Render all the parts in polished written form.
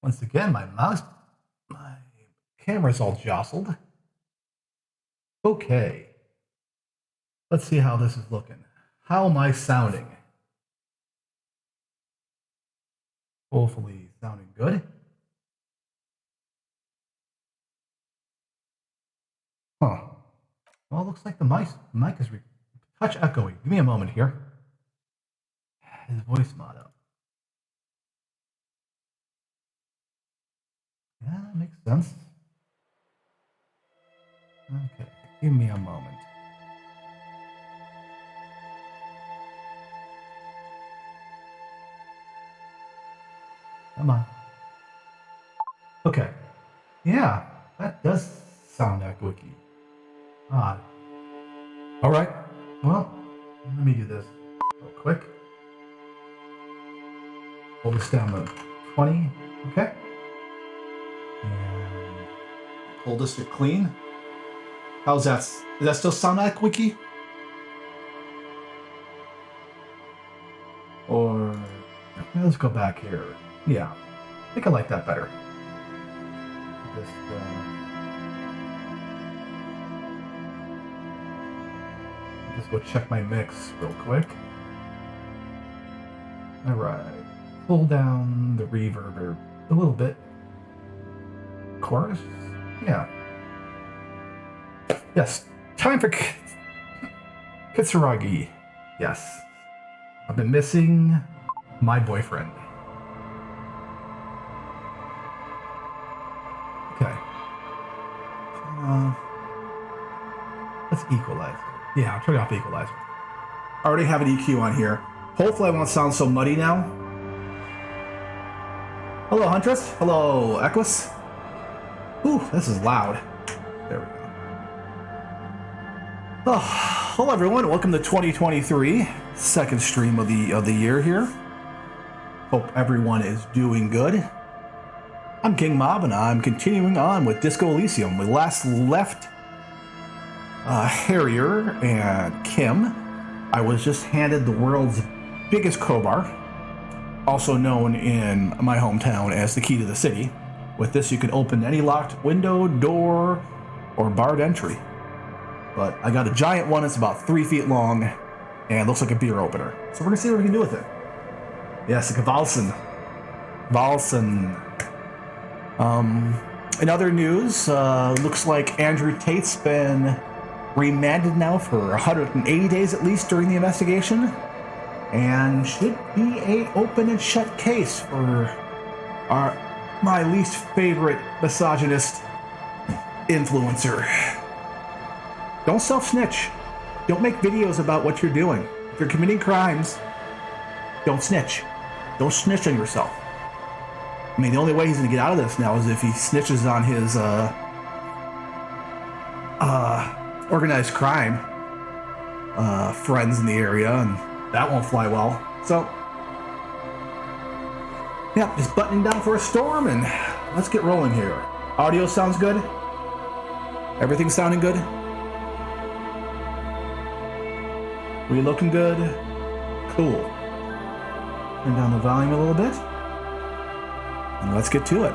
Once again, my camera's all jostled. Okay. Let's see how this is looking. How am I sounding? Hopefully sounding good. Huh. Well, it looks like the mic is touch echoey. Give me a moment here. His voice mod up. Yeah, that makes sense. Okay, give me a moment. Come on. Okay. Yeah, that does sound echoey. Odd. All right. Well, let me do this real quick. Hold this down to 20. Okay. And hold this to clean. How's that? Does that still sound echoey? Or let's go back here. Yeah, I think I like that better. Just go check my mix real quick. All right, pull down the reverb a little bit. Chorus, yeah. Yes, time for Kitsuragi. Yes, I've been missing my boyfriend. Okay. Let's equalize it. Yeah, I'll turn off the equalizer. I already have an EQ on here. Hopefully I won't sound so muddy now. Hello, Huntress. Hello, Equus. Ooh, this is loud. There we go. Oh, hello, everyone. Welcome to 2023, second stream of the year here. Hope everyone is doing good. I'm King Mob, and I'm continuing on with Disco Elysium. We last left Harrier and Kim. I was just handed the world's biggest crowbar, also known in my hometown as the key to the city. With this, you can open any locked window, door, or barred entry. But I got a giant one. It's about 3 feet long, and looks like a beer opener. So we're gonna see what we can do with it. Yes, like a Valsen. In other news, looks like Andrew Tate's been remanded now for 180 days at least during the investigation, and should be a open and shut case for my least favorite misogynist influencer. Don't self-snitch. Don't make videos about what you're doing. If you're committing crimes, don't snitch. Don't snitch on yourself. I mean, the only way he's going to get out of this now is if he snitches on his organized crime friends in the area, and that won't fly well. So, yeah, just buttoning down for a storm, and let's get rolling here. Audio sounds good? Everything sounding good? We looking good? Cool. Turn down the volume a little bit. And let's get to it.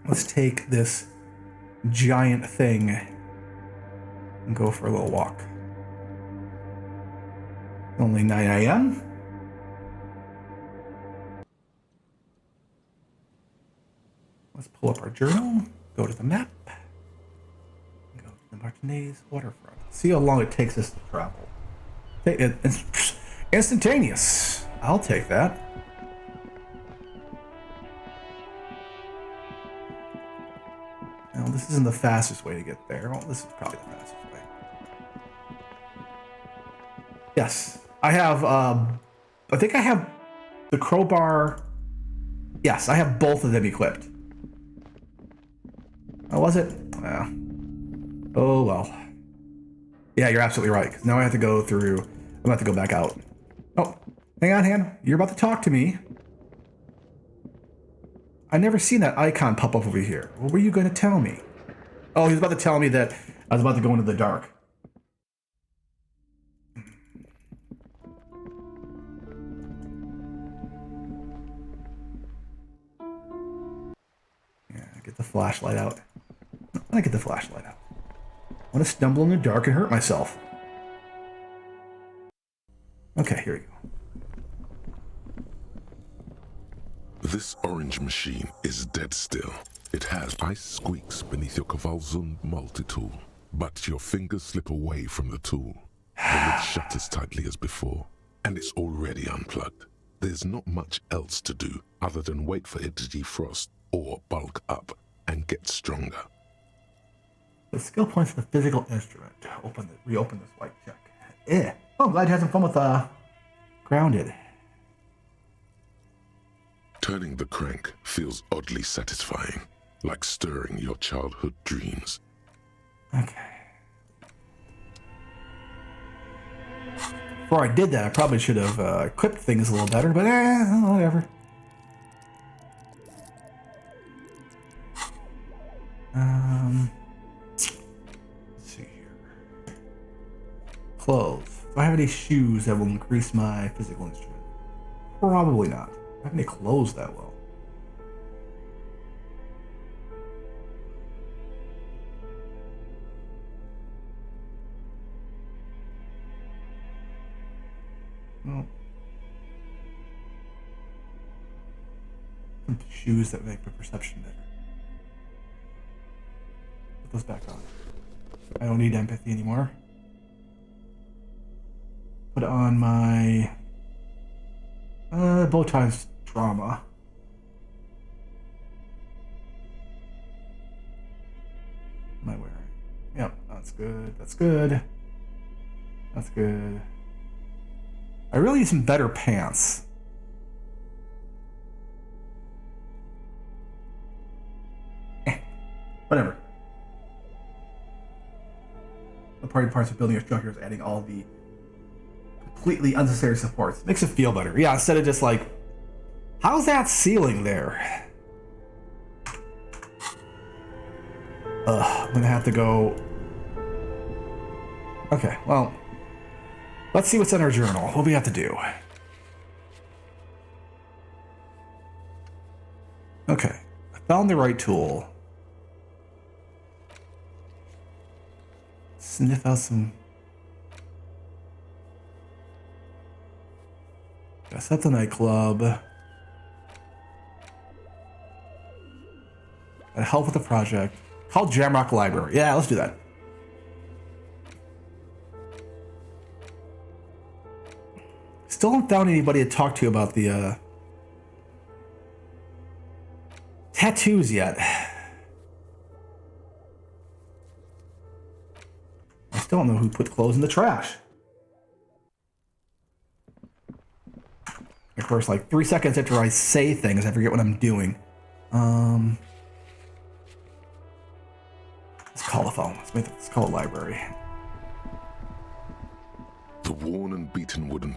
Let's take this giant thing and go for a little walk. Only 9 a.m. Let's pull up our journal, go to the map, go to the Martinez waterfront. See how long it takes us to travel. It's instantaneous. I'll take that. Now, this isn't the fastest way to get there. Well, this is probably the fastest way. Yes, I have, I think I have the crowbar. Yes, I have both of them equipped. Oh, was it? Yeah. Oh, well. Yeah, you're absolutely right. 'Cause now I have to go through. I'm going to have to go back out. Oh, hang on. You're about to talk to me. I never seen that icon pop up over here. What were you going to tell me? Oh, he was about to tell me that I was about to go into the dark. get the flashlight out. I get the flashlight out. I want to stumble in the dark and hurt myself. Okay, here we go. This orange machine is dead still. It has ice squeaks beneath your Kavalzun multi-tool, but your fingers slip away from the tool. The lid shuts as tightly as before, and it's already unplugged. There's not much else to do other than wait for it to defrost or bulk up and get stronger. The skill points for the physical instrument. Reopen this white check. Oh, I'm glad you had some fun with grounded. Turning the crank feels oddly satisfying, like stirring your childhood dreams. Okay. Before I did that, I probably should have equipped things a little better, but whatever. Let's see here. Clothes. Do I have any shoes that will increase my physical instrument? Probably not. Do I have any clothes that well? Well, some shoes that make my perception better. Put those back on. I don't need empathy anymore. Put on my bow ties trauma. What am I wearing? Yep, that's good. That's good. That's good. I really need some better pants. Whatever. The party parts of building a structure is adding all the completely unnecessary supports. Makes it feel better. Yeah, instead of just like, how's that ceiling there? I'm gonna have to go. Okay, well, let's see what's in our journal. What do we have to do? Okay, I found the right tool. Sniff out some. I set the nightclub. And help with the project. Call Jamrock Library. Yeah, let's do that. Still haven't found anybody to talk to about the tattoos yet. I still don't know who put clothes in the trash. Of course, like 3 seconds after I say things, I forget what I'm doing. Let's call the phone. Let's call a library. The worn and beaten wooden.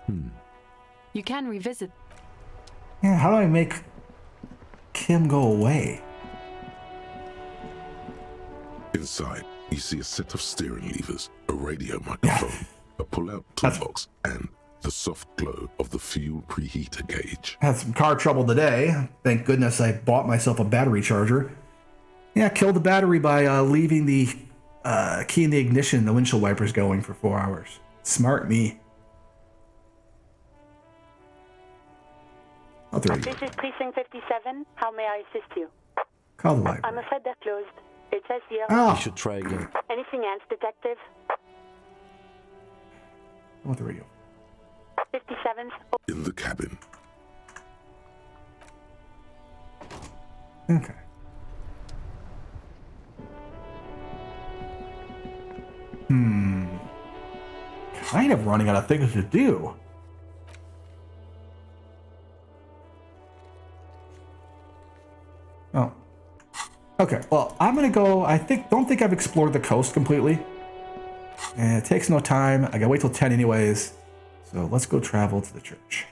You can revisit. Yeah, how do I make Kim go away? Inside, you see a set of steering levers, a radio microphone, a pull-out toolbox, and the soft glow of the fuel preheater gauge. Had some car trouble today. Thank goodness I bought myself a battery charger. Yeah, killed the battery by leaving the key in the ignition and the windshield wipers going for 4 hours. Smart me. Oh, there you go. This is Precinct 57. How may I assist you? Call the library. I'm afraid they're closed. It says here. Oh, You should try again. Anything else, detective? I want the radio. 57's. In the cabin, Okay. Kind of running out of things to do. Oh. Okay, well, I'm gonna go. Don't think I've explored the coast completely. And it takes no time. I gotta wait till 10 anyways. So let's go travel to the church.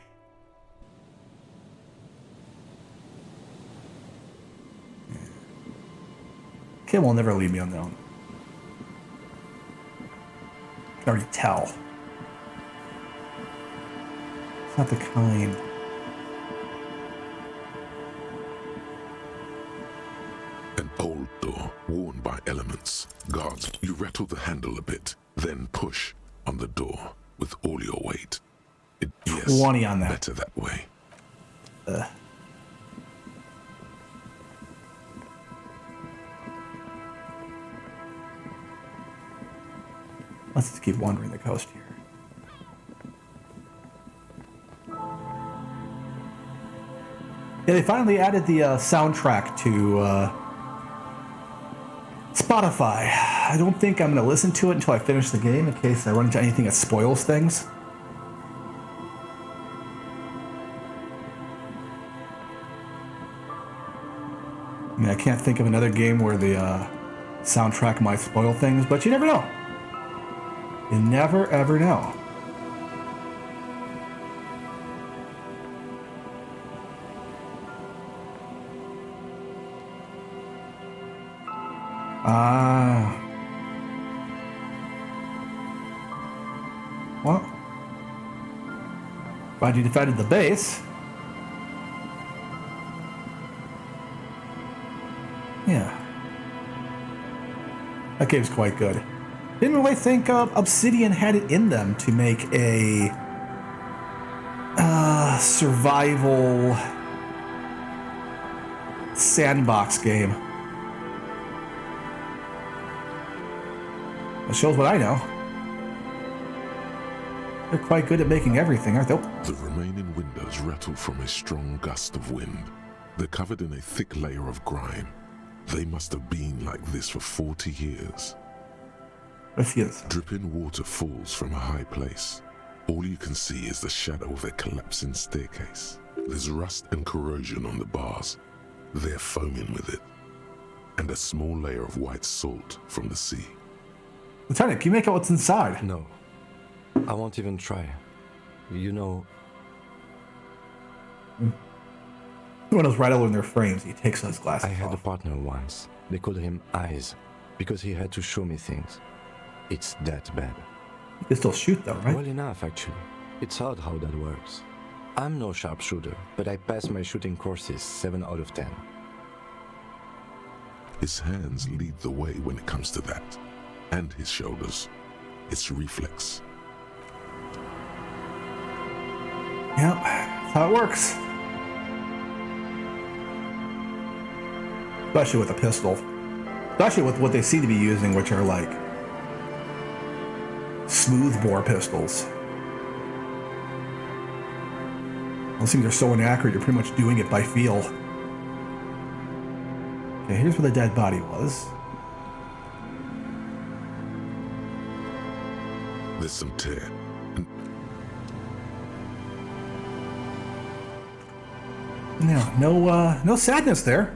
Kim will never leave me alone. I can already tell. It's not the kind. An old door, worn by elements. Guards, you rattle the handle a bit, then push on the door with all your weight. Yes, 20 on that. better that way. Let's just keep wandering the coast here. Yeah, they finally added the soundtrack to Spotify. I don't think I'm going to listen to it until I finish the game in case I run into anything that spoils things. I mean, I can't think of another game where the soundtrack might spoil things, but you never know. You never, ever know. Well, glad you defended the base. Yeah. That game's quite good. Didn't really think Obsidian had it in them to make a survival sandbox game. That shows what I know. They're quite good at making everything, aren't they? The remaining windows rattle from a strong gust of wind. They're covered in a thick layer of grime. They must have been like this for 40 years. Let's see this. Dripping water falls from a high place. All you can see is the shadow of a collapsing staircase. There's rust and corrosion on the bars. They're foaming with it. And a small layer of white salt from the sea. Lieutenant, can you make out what's inside? No. I won't even try. You know... Windows rattle in their frames. He takes his glasses I had off. a partner once. They called him Eyes, because he had to show me things. It's that bad. You can still shoot though, right? Well enough, actually. It's odd how that works. I'm no sharpshooter, but I passed my shooting courses 7 out of 10. His hands lead the way when it comes to that. And his shoulders. It's reflex. Yep, that's how it works. Especially with a pistol. Especially with what they seem to be using, which are like smoothbore pistols. Those things are so inaccurate, you're pretty much doing it by feel. Okay, here's where the dead body was. There's some tear. No sadness there.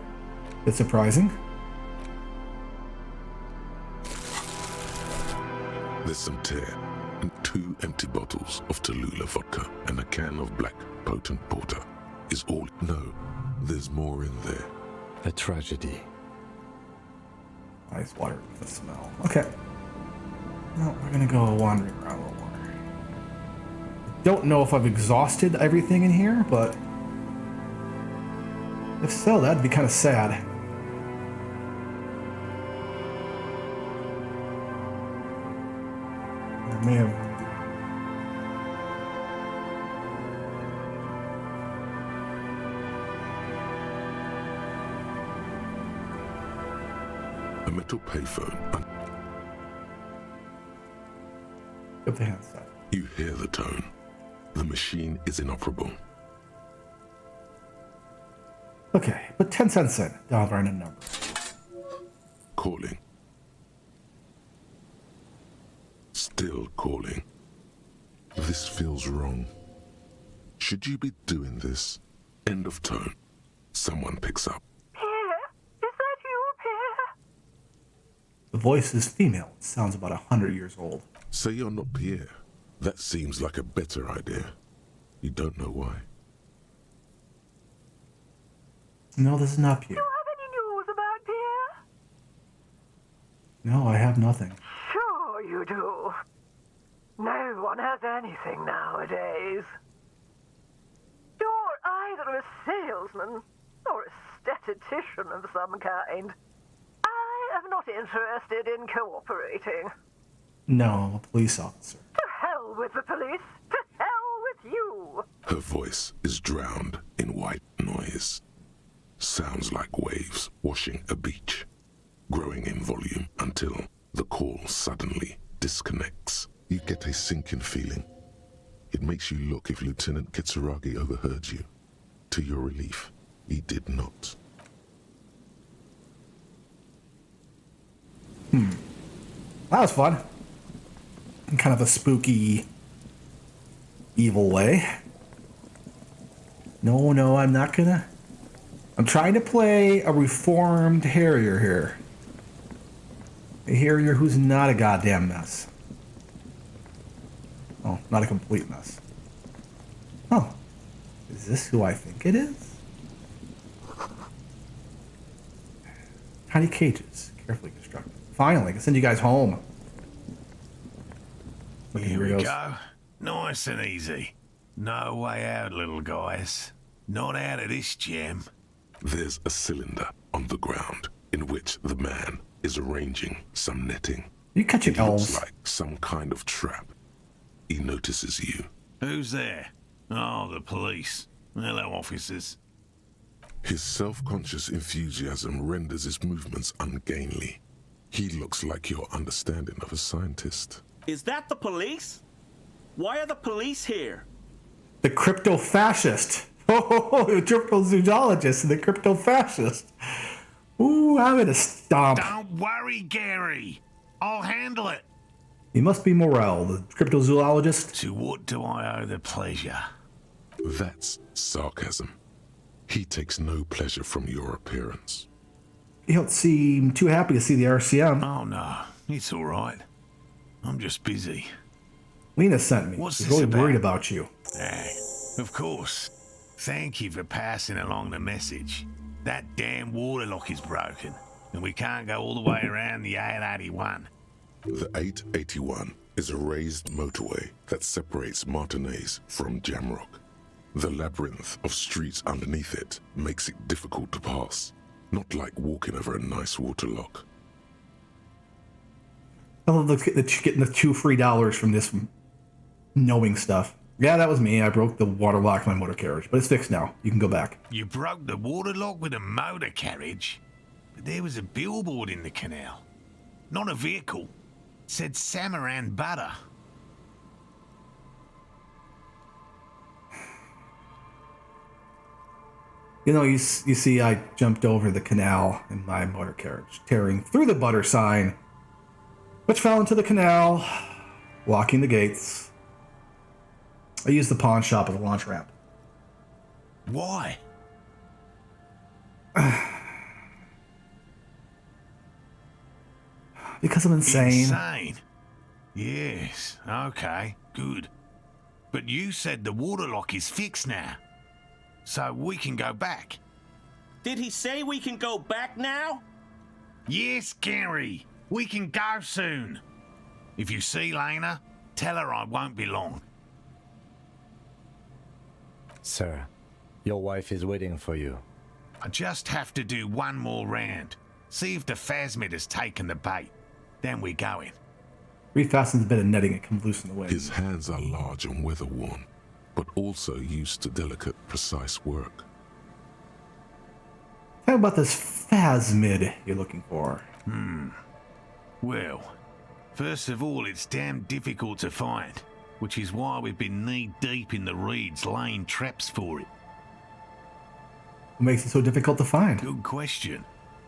It's surprising. There's some tear. And 2 empty bottles of Tallulah vodka and a can of black potent porter. Is all... No, there's more in there. A tragedy. Ice water with the smell. Okay. Well, we're gonna go wandering around a little more. Don't know if I've exhausted everything in here, but if so, that'd be kind of sad. I may have. A metal payphone. Give the handset. You hear the tone. The machine is inoperable. Okay, put 10 cents in. Down random number. Calling. Still calling. This feels wrong. Should you be doing this? End of tone. Someone picks up. Pierre? Is that you, Pierre? The voice is female. It sounds about 100 years old. Say you're not Pierre. That seems like a better idea. You don't know why. No, this is not Pierre. Do you have any news about Pierre? No, I have nothing. Sure you do. No one has anything nowadays. You're either a salesman or a statistician of some kind. not interested in cooperating. No, police officer. To hell with the police! To hell with you! Her voice is drowned in white noise. Sounds like waves washing a beach, growing in volume until the call suddenly disconnects. You get a sinking feeling. It makes you look if Lieutenant Kitsuragi overheard you. To your relief, he did not. That was fun. In kind of a spooky, evil way. No, I'm not gonna. I'm trying to play a reformed Harrier here. A Harrier who's not a goddamn mess. Oh, not a complete mess. Oh. Is this who I think it is? Tiny cages, carefully constructed. Finally, I can send you guys home. Here we go. Nice and easy. No way out, little guys. Not out of this gem. There's a cylinder on the ground in which the man is arranging some netting. You catching It looks elves? like some kind of trap. He notices you. Who's there? Oh, the police. Hello, officers. His self-conscious enthusiasm renders his movements ungainly. He looks like your understanding of a scientist. Is that the police? Why are the police here? The crypto-fascist. Oh, the cryptozoologist and the crypto-fascist. Ooh, I'm gonna stomp. Don't worry, Gary. I'll handle it. He must be Morel, the cryptozoologist. To what do I owe the pleasure? That's sarcasm. He takes no pleasure from your appearance. You don't seem too happy to see the RCM. Oh, no. It's all right. I'm just busy. Lena sent me. What's She's this really about? worried about you. Of course. Thank you for passing along the message. That damn water lock is broken, and we can't go all the way around the 881. The 881 is a raised motorway that separates Martinez from Jamrock. The labyrinth of streets underneath it makes it difficult to pass, not like walking over a nice water lock. I love getting the $2 free from this knowing stuff. Yeah, that was me. I broke the water lock on my motor carriage, but it's fixed now. You can go back. You broke the water lock with a motor carriage? But there was a billboard in the canal. Not a vehicle. It said Samaran Butter. You know, you see, I jumped over the canal in my motor carriage, tearing through the butter sign, which fell into the canal, locking the gates. I used the pawn shop as a launch ramp. Why? Because I'm insane. Insane? Yes, okay, good. But you said the water lock is fixed now. So we can go back. Did he say we can go back now? Yes, Gary. We can go soon. If you see Lena, tell her I won't be long. Sir, your wife is waiting for you. I just have to do one more round. See if the phasmid has taken the bait. Then we're going. Refastens a bit of netting, it comes loose in the wind. His hands are large and weather-worn, but also used to delicate, precise work. How about this phasmid you're looking for? Well, first of all, it's damn difficult to find, which is why we've been knee-deep in the reeds laying traps for it. What makes it so difficult to find? Good question.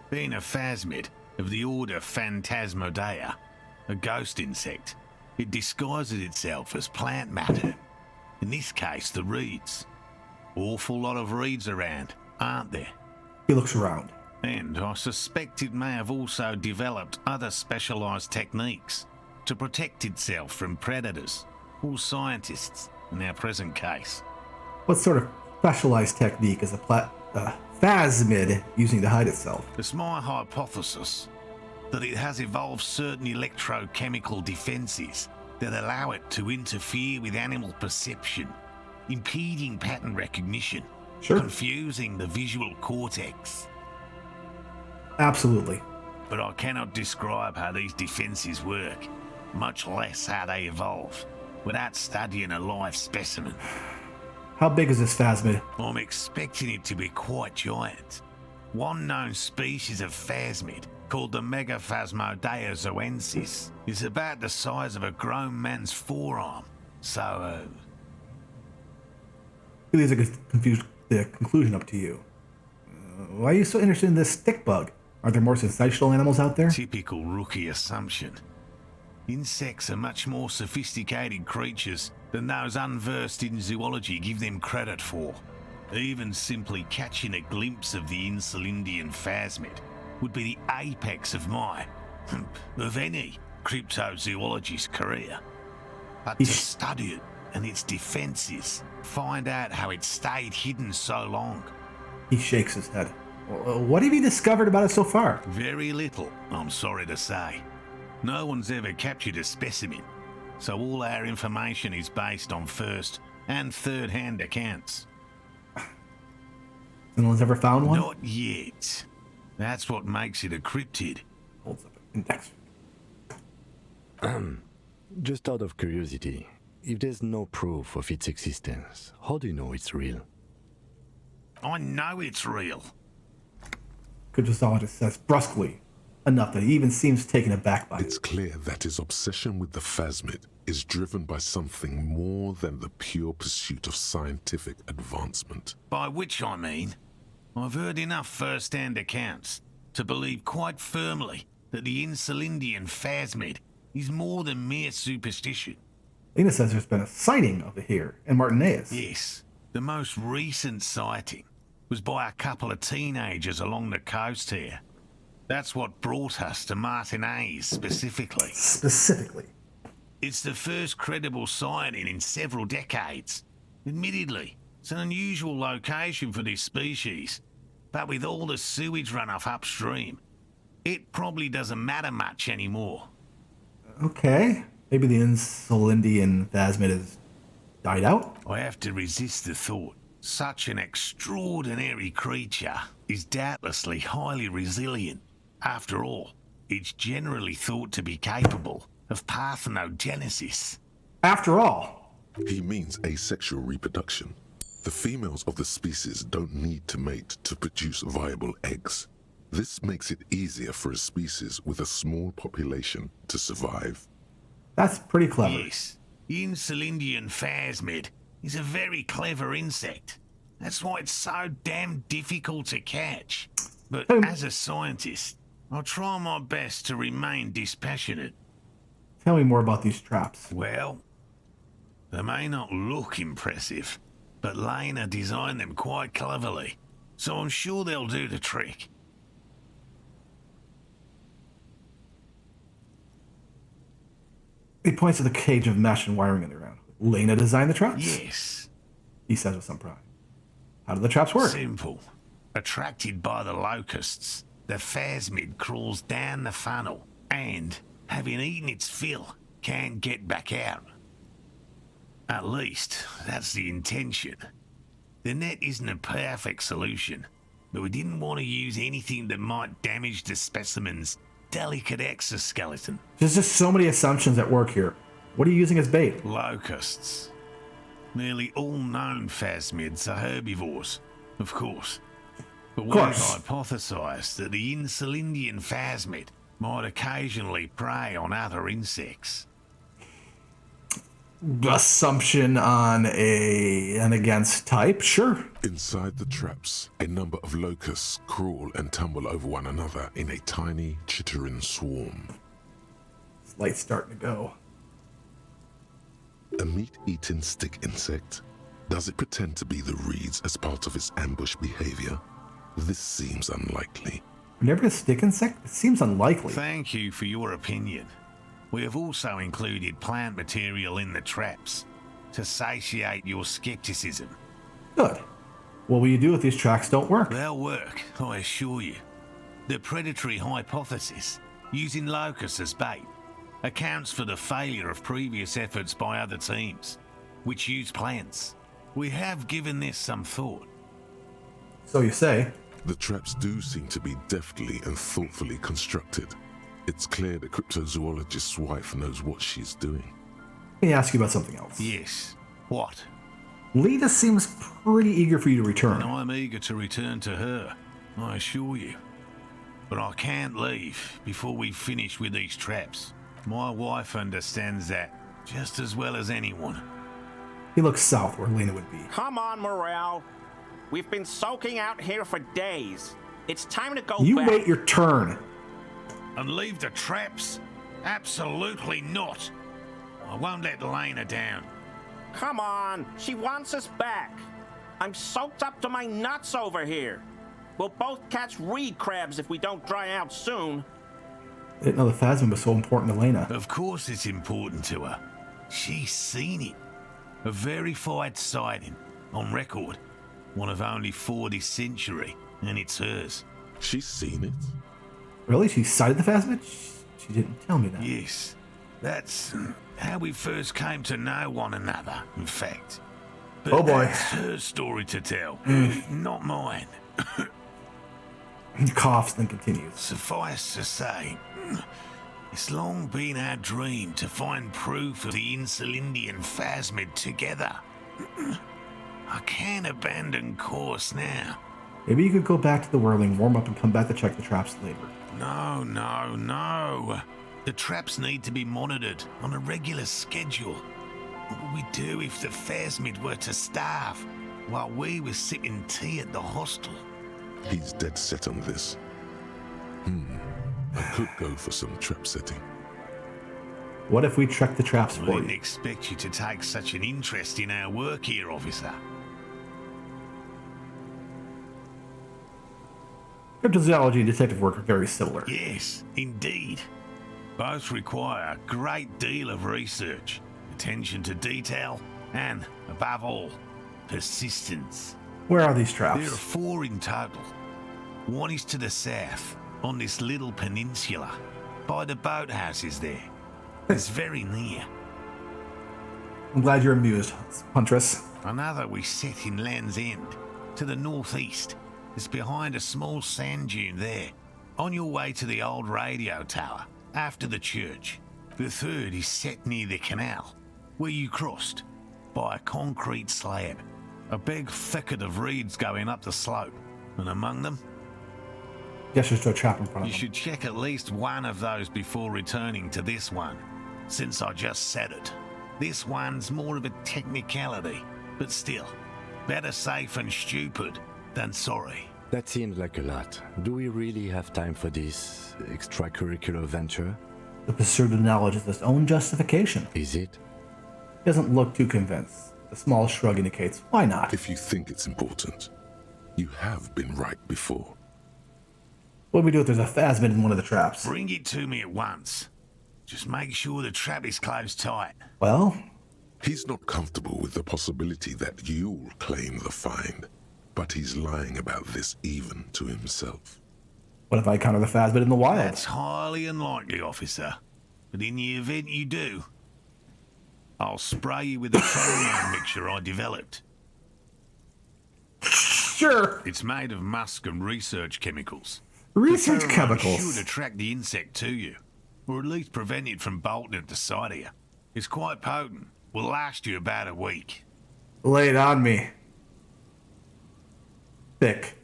Being a phasmid of the order Phantasmodea, a ghost insect, it disguises itself as plant matter. In this case, the reeds. Awful lot of reeds around, aren't there? He looks around. And I suspect it may have also developed other specialised techniques to protect itself from predators or scientists in our present case. What sort of specialized technique is a phasmid using to hide itself? It's my hypothesis that it has evolved certain electrochemical defences that allow it to interfere with animal perception, impeding pattern recognition, Sure. confusing the visual cortex. Absolutely. but I cannot describe how these defenses work, much less how they evolve, without studying a live specimen. How big is this phasmid? I'm expecting it to be quite giant. One known species of phasmid, called the Megaphasmodea zoensis, is about the size of a grown man's forearm. So, He leaves the conclusion up to you. Why are you so interested in this stick bug? Are there more sensational animals out there? typical rookie assumption. Insects are much more sophisticated creatures than those unversed in zoology give them credit for. Even simply catching a glimpse of the Insulindian phasmid would be the apex of my, of any, cryptozoologist's career. But to study it and its defenses, find out how it stayed hidden so long. He shakes his head. What have you discovered about it so far? Very little, I'm sorry to say. No one's ever captured a specimen, so all our information is based on first and third-hand accounts. No one's ever found one? Not yet. That's what makes it a cryptid. Holds up an index. Just out of curiosity, if there's no proof of its existence, how do you know it's real? I know it's real. Cryptozoologist says brusquely, enough that he even seems taken aback by It's it. clear that his obsession with the phasmid is driven by something more than the pure pursuit of scientific advancement. By which I mean, I've heard enough first-hand accounts to believe quite firmly that the Insulindian phasmid is more than mere superstition. Lena says there's been a sighting of it here in Martinez. Yes, the most recent sighting was by a couple of teenagers along the coast here. That's what brought us to Martinez specifically. Specifically. It's the first credible sighting in several decades. Admittedly, it's an unusual location for this species, but with all the sewage runoff upstream, it probably doesn't matter much anymore. Okay. Maybe the Insulindian phasmid has died out? I have to resist the thought. Such an extraordinary creature is doubtlessly highly resilient. After all, it's generally thought to be capable of parthenogenesis. After all. He means asexual reproduction. The females of the species don't need to mate to produce viable eggs. This makes it easier for a species with a small population to survive. That's pretty clever. Yes, the Insulindian phasmid is a very clever insect. That's why it's so damn difficult to catch. But as a scientist, I'll try my best to remain dispassionate. Tell me more about these traps. Well, they may not look impressive, but Lena designed them quite cleverly, so I'm sure they'll do the trick. He points to the cage of mesh and wiring in the ground. Lena designed the traps? Yes, He says with some pride. How do the traps work? simple. Attracted by the locusts, the phasmid crawls down the funnel and, having eaten its fill, can't get back out. At least, that's the intention. The net isn't a perfect solution, but we didn't want to use anything that might damage the specimen's delicate exoskeleton. There's just so many assumptions at work here. What are you using as bait? Locusts. Nearly all known phasmids are herbivores, of course. But we hypothesized that the Insulindian phasmid might occasionally prey on other insects. Assumption on an against type? Sure. Inside the traps, a number of locusts crawl and tumble over one another in a tiny, chittering swarm. This light's starting to go. A meat-eating stick insect? Does it pretend to be the reeds as part of its ambush behavior? This seems unlikely. Never a stick insect? It seems unlikely. Thank you for your opinion. We have also included plant material in the traps to satiate your skepticism. Good. What will you do if these tracks don't work? They'll work, I assure you. The predatory hypothesis, using locusts as bait, accounts for the failure of previous efforts by other teams, which use plants. We have given this some thought. So you say. The traps do seem to be deftly and thoughtfully constructed. It's clear the cryptozoologist's wife knows what she's doing. Let me ask you about something else. Yes. What? Lita seems pretty eager for you to return. And I'm eager to return to her, I assure you. But I can't leave before we finish with these traps. My wife understands that just as well as anyone. He looks south where Lena would be. Come on, Morale. We've been soaking out here for days. It's time to go You back. wait your turn. And leave the traps? Absolutely not. I won't let Lena down. Come on, she wants us back. I'm soaked up to my nuts over here. We'll both catch reed crabs if we don't dry out soon. I didn't know the Phasma was so important to Lena. Of course it's important to her. She's seen it. A verified sighting, on record. One of only 4 this century, and it's hers. She's seen it? Really? She sighted the Phasma? She didn't tell me that. Yes, that's how we first came to know one another, in fact. But Oh boy. That's her story to tell, not mine. He coughs, then continues. Suffice to say, it's long been our dream to find proof of the Insulindian phasmid together. I can't abandon course now. Maybe you could go back to the whirling, warm up, and come back to check the traps later. No. The traps need to be monitored on a regular schedule. What would we do if the phasmid were to starve while we were sipping tea at the hostel? He's dead set on this. I could go for some trap setting. What if we check the traps I for didn't you? expect you to take such an interest in our work here, officer. Cryptozoology and detective work are very similar. Yes, indeed. Both require a great deal of research, attention to detail, and, above all, persistence. Where are these There are traps? 4 in total. One is to the south, on this little peninsula, by the boathouses there. It's very near. I'm glad you're amused, Huntress. Another we set in Land's End, to the northeast. It's behind a small sand dune there, on your way to the old radio tower, after the church. The third is set near the canal, where you crossed, by a concrete slab. A big thicket of reeds going up the slope, and among them, Gestures to a trap in front you of them. should check at least one of those before returning to this one, since I just said it. This one's more of a technicality, but still, better safe and stupid than sorry. That seems like a lot. Do we really have time for this extracurricular venture? The pursuit of knowledge is its own justification. Is it? He doesn't look too convinced. The small shrug indicates, why not? If you think it's important, you have been right before. What do we do if there's a phasmid in one of the traps? Bring it to me at once. Just make sure the trap is closed tight. Well, He's not comfortable with the possibility that you'll claim the find, but he's lying about this even to himself. what if I encounter the phasmid in the wild? That's highly unlikely, officer. But in the event you do, I'll spray you with a pheromone mixture I developed. Sure. It's made of musk and research chemicals. Research The pheromone chemicals. should attract the insect to you, or at least prevent it from bolting at the sight of you. It's quite potent. Will last you about a week. Lay it on me. Thick.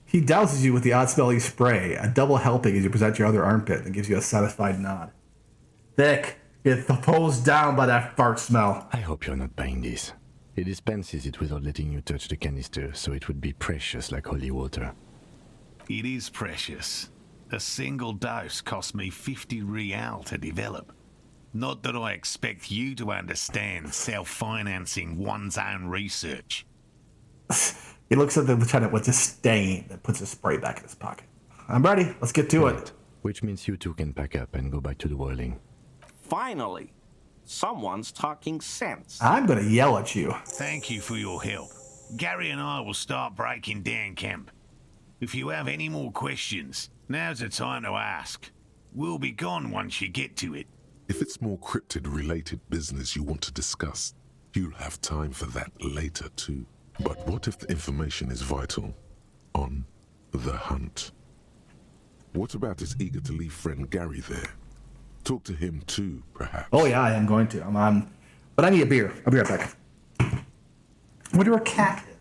He douses you with the odd-smelling spray, a double helping as you present your other armpit, and gives you a satisfied nod. Thick. Get hosed down by that fart smell. I hope you're not buying this. He dispenses it without letting you touch the canister, so it would be precious like holy water. It is precious. A single dose cost me 50 real to develop. Not that I expect you to understand self-financing one's own research. He looks at the lieutenant with disdain and puts his spray back in his pocket. I'm ready. Let's get to it. Which means you two can pack up and go back to the whirling. Finally, someone's talking sense. I'm gonna yell at you. Thank you for your help. Gary and I will start breaking down camp. If you have any more questions, now's the time to ask. We'll be gone once you get to it. If it's more cryptid-related business you want to discuss, you'll have time for that later too. But what if the information is vital? On the hunt. What about his eager to leave friend Gary there? Talk to him too, perhaps. Oh yeah, I am going to. I'm on. But I need a beer. I'll be right back. I wonder where Cat is.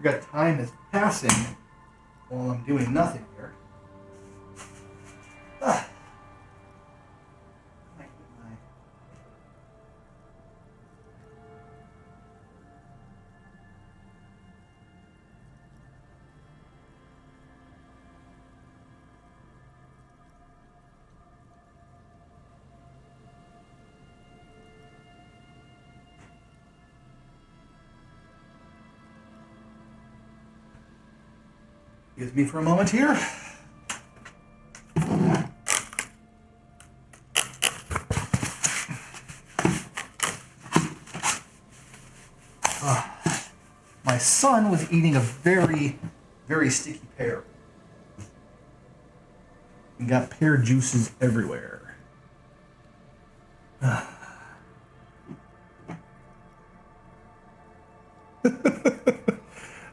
I forgot time is passing while I'm doing nothing here. Ah. Excuse me for a moment here. My son was eating a very, very sticky pear. And got pear juices everywhere.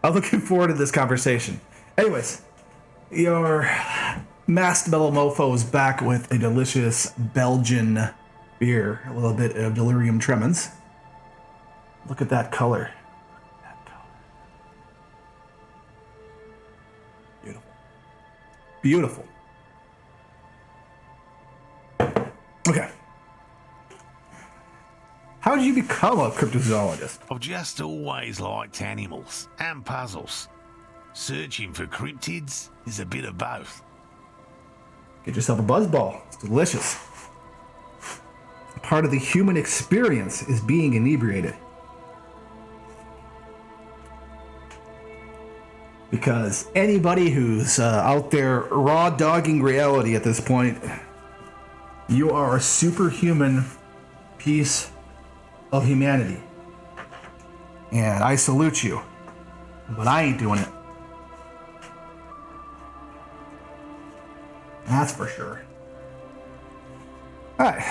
I'm looking forward to this conversation. Anyways, your masked metal mofo is back with a delicious Belgian beer. A little bit of delirium tremens. Look at that color. Beautiful. Beautiful. Okay. How did you become a cryptozoologist? I've just always liked animals and puzzles. Searching for cryptids is a bit of both. Get yourself a buzzball. It's delicious. Part of the human experience is being inebriated. Because anybody who's out there raw dogging reality at this point, you are a superhuman piece of humanity. And I salute you. But I ain't doing it. That's for sure. Alright.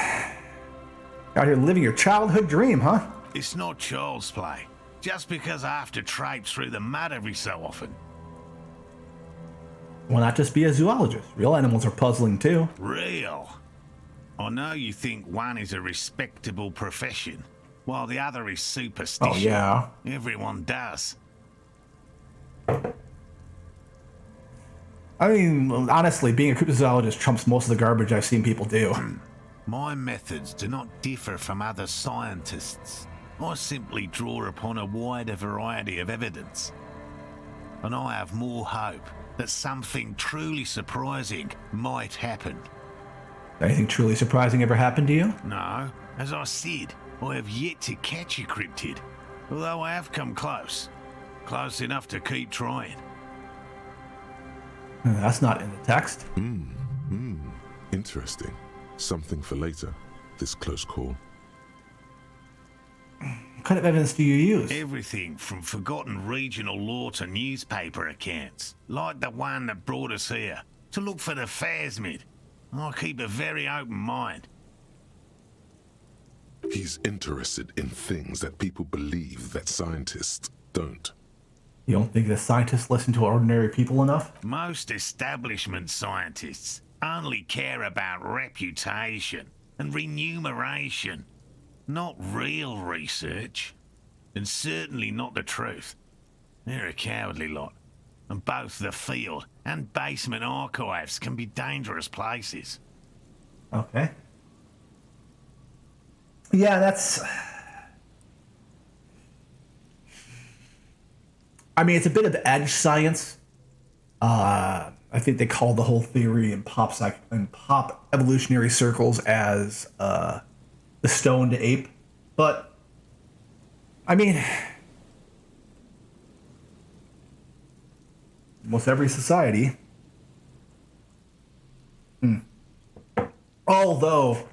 Out here living your childhood dream, huh? It's not child's play. Just because I have to traipse through the mud every so often. Why not just be a zoologist? Real animals are puzzling too. Real. I know you think one is a respectable profession, while the other is superstition. Oh, yeah. Everyone does. I mean, honestly, being a cryptozoologist trumps most of the garbage I've seen people do. My methods do not differ from other scientists. I simply draw upon a wider variety of evidence. And I have more hope that something truly surprising might happen. Anything truly surprising ever happened to you? No, as I said, I have yet to catch a cryptid, although I have come close. Close enough to keep trying. That's not in the text. Interesting. Something for later. This close call. What kind of evidence do you use? Everything from forgotten regional lore to newspaper accounts, like the one that brought us here, to look for the phasmid. I keep a very open mind. He's interested in things that people believe that scientists don't. You don't think the scientists listen to ordinary people enough? Most establishment scientists only care about reputation and remuneration, not real research, and certainly not the truth. They're a cowardly lot, and both the field and basement archives can be dangerous places. Okay. Yeah, that's... I mean, it's a bit of edge science. I think they call the whole theory in pop evolutionary circles as the stone to ape. But, I mean, almost every society, although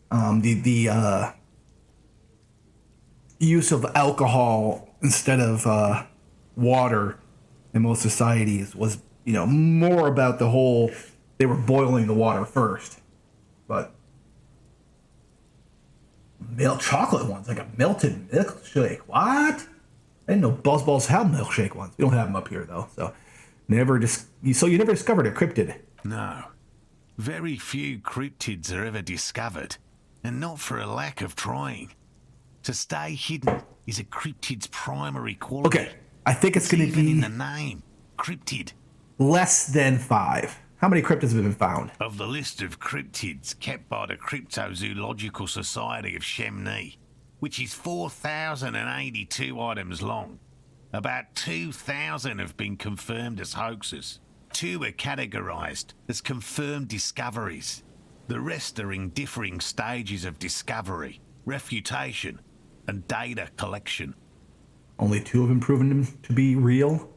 the use of alcohol instead of water in most societies was, more about the whole, they were boiling the water first. But milk chocolate ones, like a melted milkshake. What? I didn't know Buzzballs had milkshake ones. We don't have them up here though. So you never discovered a cryptid. No. Very few cryptids are ever discovered, and not for a lack of trying. To stay hidden is a cryptid's primary quality. Okay, I think it's going to Even be in the name, cryptid. less than 5. How many cryptids have been found? Of the list of cryptids kept by the Cryptozoological Society of Chemnee, which is 4,082 items long, about 2,000 have been confirmed as hoaxes. 2 are categorized as confirmed discoveries. The rest are in differing stages of discovery, refutation, and data collection. Only 2 have been proven to be real?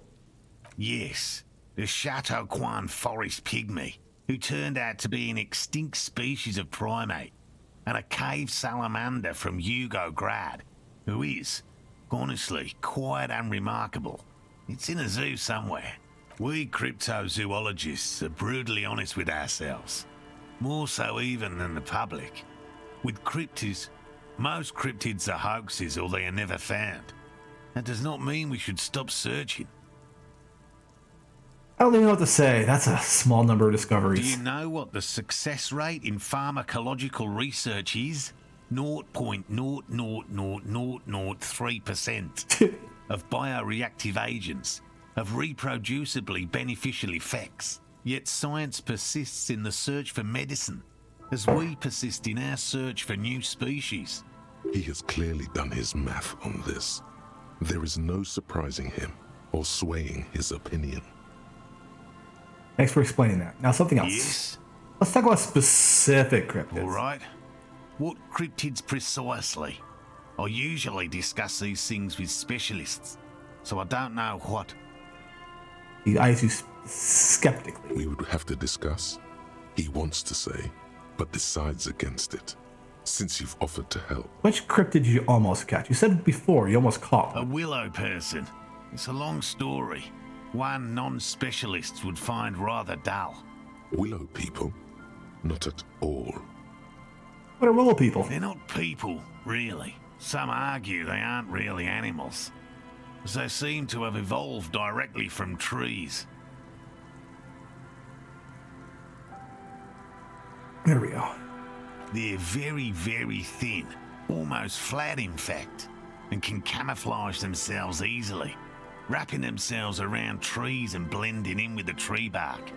Yes, the Chateau Quan forest pygmy, who turned out to be an extinct species of primate, and a cave salamander from Yugograd, who is, honestly, quite unremarkable. It's in a zoo somewhere. We cryptozoologists are brutally honest with ourselves, more so even than the public. With cryptids, most cryptids are hoaxes or they are never found. That does not mean we should stop searching. I don't even know what to say. That's a small number of Do discoveries. you know what the success rate in pharmacological research is? 0.00003% of bioreactive agents have reproducibly beneficial effects. Yet science persists in the search for medicine, as we persist in our search for new species. He has clearly done his math on this. There is no surprising him or swaying his opinion. Thanks for explaining that. Now, something else. Yes? Let's talk about specific cryptids. All right. What cryptids precisely? I usually discuss these things with specialists, so I don't know what. He eyes you skeptically. We would have to discuss. He wants to say, but decides against it. Since you've offered to help, Which cryptid did you almost catch? You said before you almost caught A one. willow person. It's a long story. One non-specialist would find rather dull. willow people, not at all. What are willow people? They're not people, really. Some argue they aren't really animals, as they seem to have evolved directly from trees. There we go. They're very, very thin, almost flat in fact, and can camouflage themselves easily, wrapping themselves around trees and blending in with the tree bark.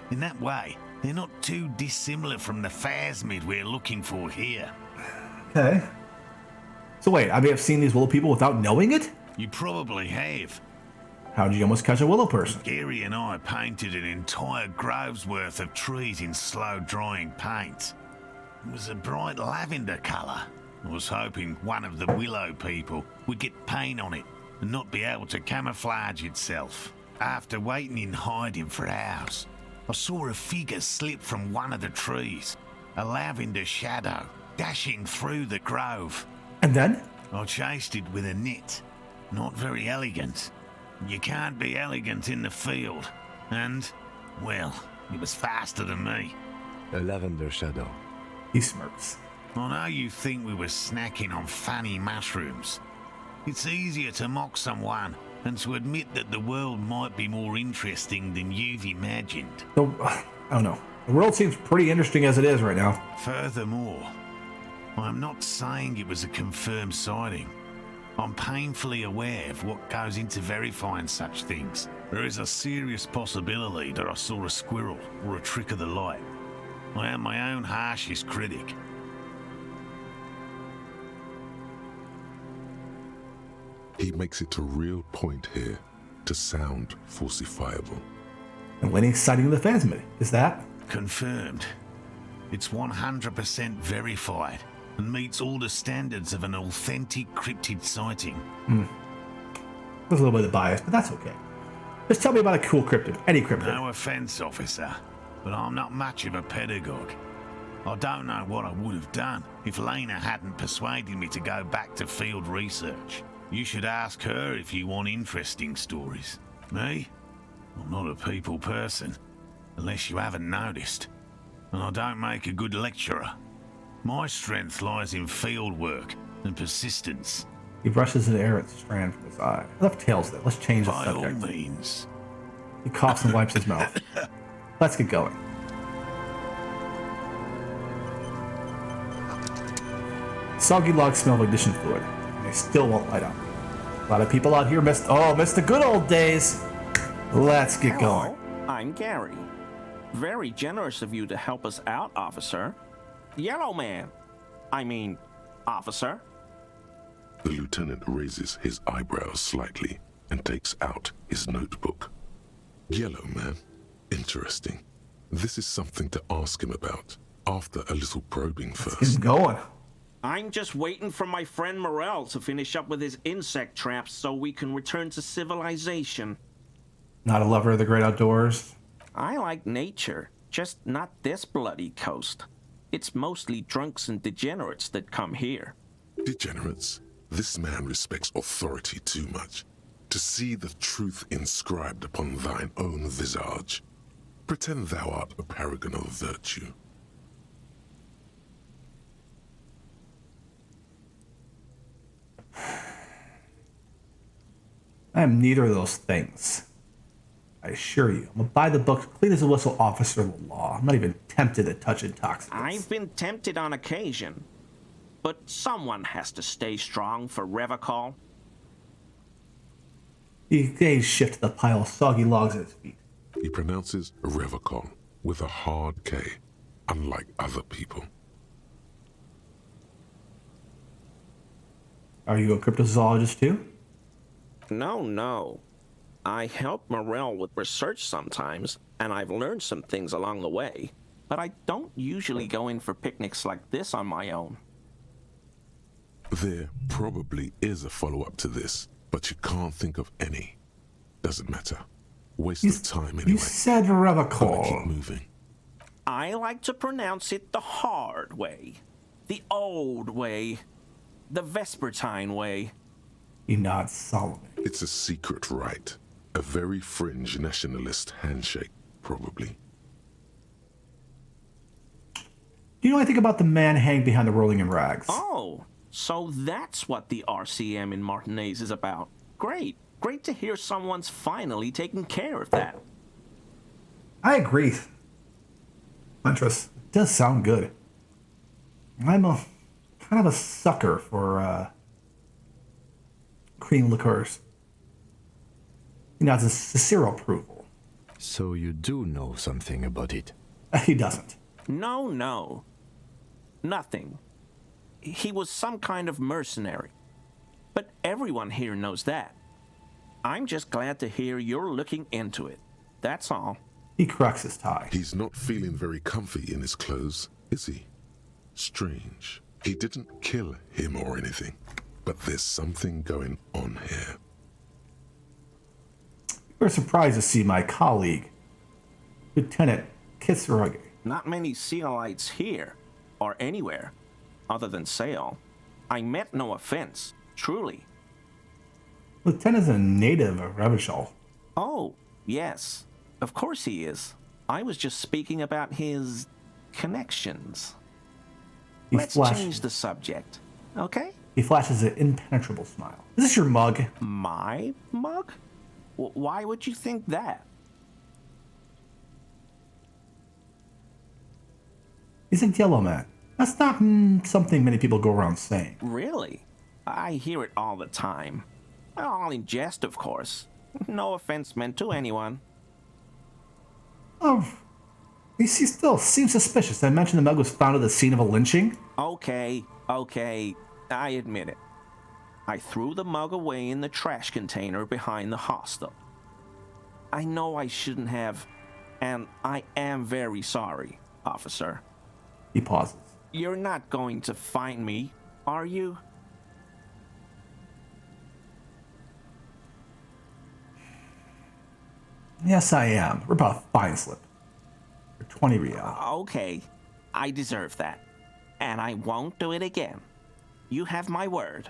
In that way, they're not too dissimilar from the phasmid we're looking for here. Okay. So wait, I may have seen these willow people without knowing it? You probably have. How did you almost catch a willow person? Gary and I painted an entire grove's worth of trees in slow-drying paint. It was a bright lavender colour. I was hoping one of the willow people would get paint on it and not be able to camouflage itself. After waiting in hiding for hours, I saw a figure slip from one of the trees, a lavender shadow, dashing through the grove. And then? I chased it with a net. Not very elegant. You can't be elegant in the field. And, well, it was faster than me. A lavender shadow. He smirks. I know you think we were snacking on funny mushrooms. It's easier to mock someone and to admit that the world might be more interesting than you've imagined. I don't know. The world seems pretty interesting as it is right now. Furthermore, I'm not saying it was a confirmed sighting. I'm painfully aware of what goes into verifying such things. There is a serious possibility that I saw a squirrel or a trick of the light. I am my own harshest critic. He makes it a real point here to sound falsifiable. And Lenny's citing the phasmid. Is that? Confirmed. It's 100% verified and meets all the standards of an authentic cryptid sighting. There's a little bit of bias, but that's okay. Just tell me about a cool cryptid. Any cryptid. No offense, officer, but I'm not much of a pedagogue. I don't know what I would have done if Lena hadn't persuaded me to go back to field research. You should ask her if you want interesting stories. Me? I'm not a people person, unless you haven't noticed. And I don't make a good lecturer. My strength lies in field work and persistence. He brushes an errant strand from his eye. I left tails there. Let's change the By all subject. means. He coughs and wipes his mouth. Let's get going. Soggy logs smell of ignition fluid. They still won't light up. A lot of people out here missed the good old days. Let's get going. I'm Gary. Very generous of you to help us out, officer. Yellow man. Officer. The lieutenant raises his eyebrows slightly and takes out his notebook. Yellow man. Interesting. This is something to ask him about after a little probing first. He's going. I'm just waiting for my friend Morel to finish up with his insect traps so we can return to civilization. Not a lover of the great outdoors. I like nature, just not this bloody coast. It's mostly drunks and degenerates that come here. Degenerates? This man respects authority too much. To see the truth inscribed upon thine own visage. Pretend thou art a paragon of virtue. I am neither of those things. I assure you, I'm a by the book, clean as a whistle officer of the law. I'm not even tempted to touch intoxicants. I've been tempted on occasion, but someone has to stay strong for Revocol. He gaze shift to the pile of soggy logs at his feet. He pronounces Revocol with a hard K, unlike other people. Are you a cryptozoologist too? No. I help Morel with research sometimes, and I've learned some things along the way. But I don't usually go in for picnics like this on my own. There probably is a follow-up to this, but you can't think of any. Doesn't matter. Waste of time anyway. You said Gotta Revocol. keep moving. I like to pronounce it the hard way. The old way. The Vespertine way. He nods solemnly. It's a secret rite. A very fringe nationalist handshake, probably. Do you know anything about the man hanging behind the rolling in rags? Oh, so that's what the RCM in Martinez is about. Great. Great to hear someone's finally taking care of that. I agree. Huntress, it does sound good. I'm a kind of a sucker for cream liqueurs. He nods a sincere approval. So you do know something about it? He doesn't. No. Nothing. He was some kind of mercenary. But everyone here knows that. I'm just glad to hear you're looking into it. That's all. He cracks his tie. He's not feeling very comfy in his clothes, is he? Strange. He didn't kill him or anything, but there's something going on here. We're surprised to see my colleague, Lieutenant Kitsuragi. Not many Sealites here, or anywhere, other than Sail. I meant no offense, truly. Lieutenant is a native of Revachol. Oh, yes. Of course he is. I was just speaking about his connections. Let's change the subject, okay? He flashes an impenetrable smile. Is this your mug? My mug? Why would you think that? He's a yellow man. That's not something many people go around saying. Really? I hear it all the time. All in jest, of course. No offense meant to anyone. Oh, he still seems suspicious. I mentioned the mug was found at the scene of a lynching. Okay, I admit it. I threw the mug away in the trash container behind the hostel. I know I shouldn't have, and I am very sorry, officer. He pauses. You're not going to find me, are you? Yes, I am. We're about a fine slip. For 20 real. Okay, I deserve that. And I won't do it again. You have my word.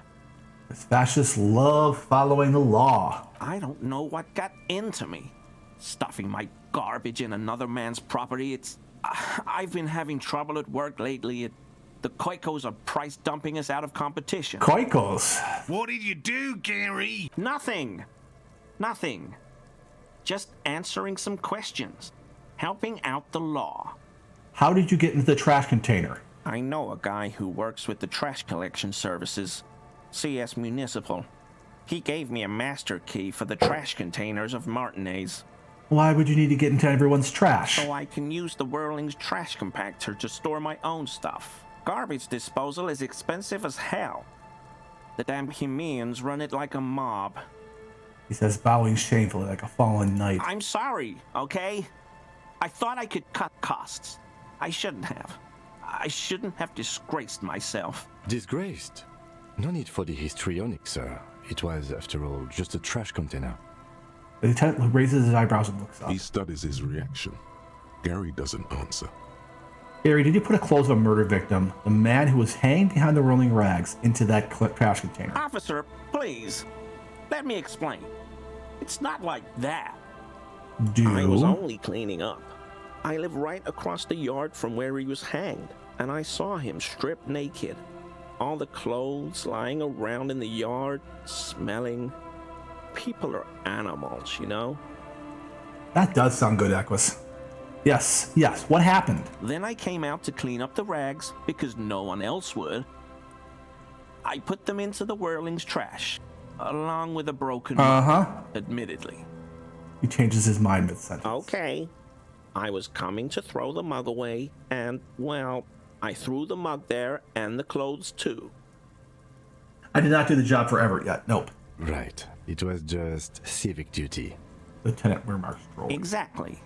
This fascists love following the law. I don't know what got into me. Stuffing my garbage in another man's property, I've been having trouble at work lately. The Koikos are price dumping us out of competition. Koikos? What did you do, Gary? Nothing. Just answering some questions. Helping out the law. How did you get into the trash container? I know a guy who works with the trash collection services. CS Municipal. He gave me a master key for the trash containers of Martinez. Why would you need to get into everyone's trash? So I can use the Whirling's trash compactor to store my own stuff. Garbage disposal is expensive as hell. The damn Bohemians run it like a mob. He says, bowing shamefully like a fallen knight. I'm sorry, okay? I thought I could cut costs. I shouldn't have. I shouldn't have disgraced myself. Disgraced? No need for the histrionic, sir. It was, after all, just a trash container. The lieutenant raises his eyebrows and looks up. He studies his reaction. Gary doesn't answer. Gary, did you put a clothes of a murder victim, the man who was hanging behind the rolling rags, into that trash container? Officer, please. Let me explain. It's not like that. I was only cleaning up. I live right across the yard from where he was hanged, and I saw him stripped naked. All the clothes lying around in the yard, smelling. People are animals, you know? That does sound good, Equus. Yes, what happened? Then I came out to clean up the rags because no one else would. I put them into the Whirling's trash, along with a broken mug, admittedly. He changes his mind mid-sentence. Okay. I was coming to throw the mug away, and, well, I threw the mug there and the clothes too. I did not do the job for Everett yet. Nope. Right. It was just civic duty. Lieutenant remarks drolly. Exactly.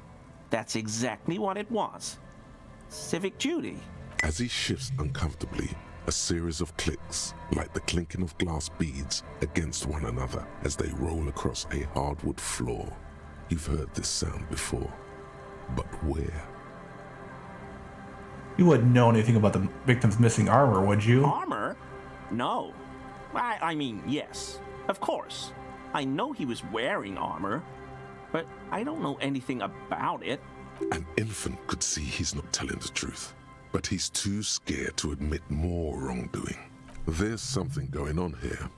That's exactly what it was. Civic duty. As he shifts uncomfortably, a series of clicks, like the clinking of glass beads against one another as they roll across a hardwood floor. You've heard this sound before, but where? You wouldn't know anything about the victim's missing armor, would you? Armor? No. I mean, yes. Of course. I know he was wearing armor, but I don't know anything about it. An infant could see he's not telling the truth, but he's too scared to admit more wrongdoing. There's something going on here.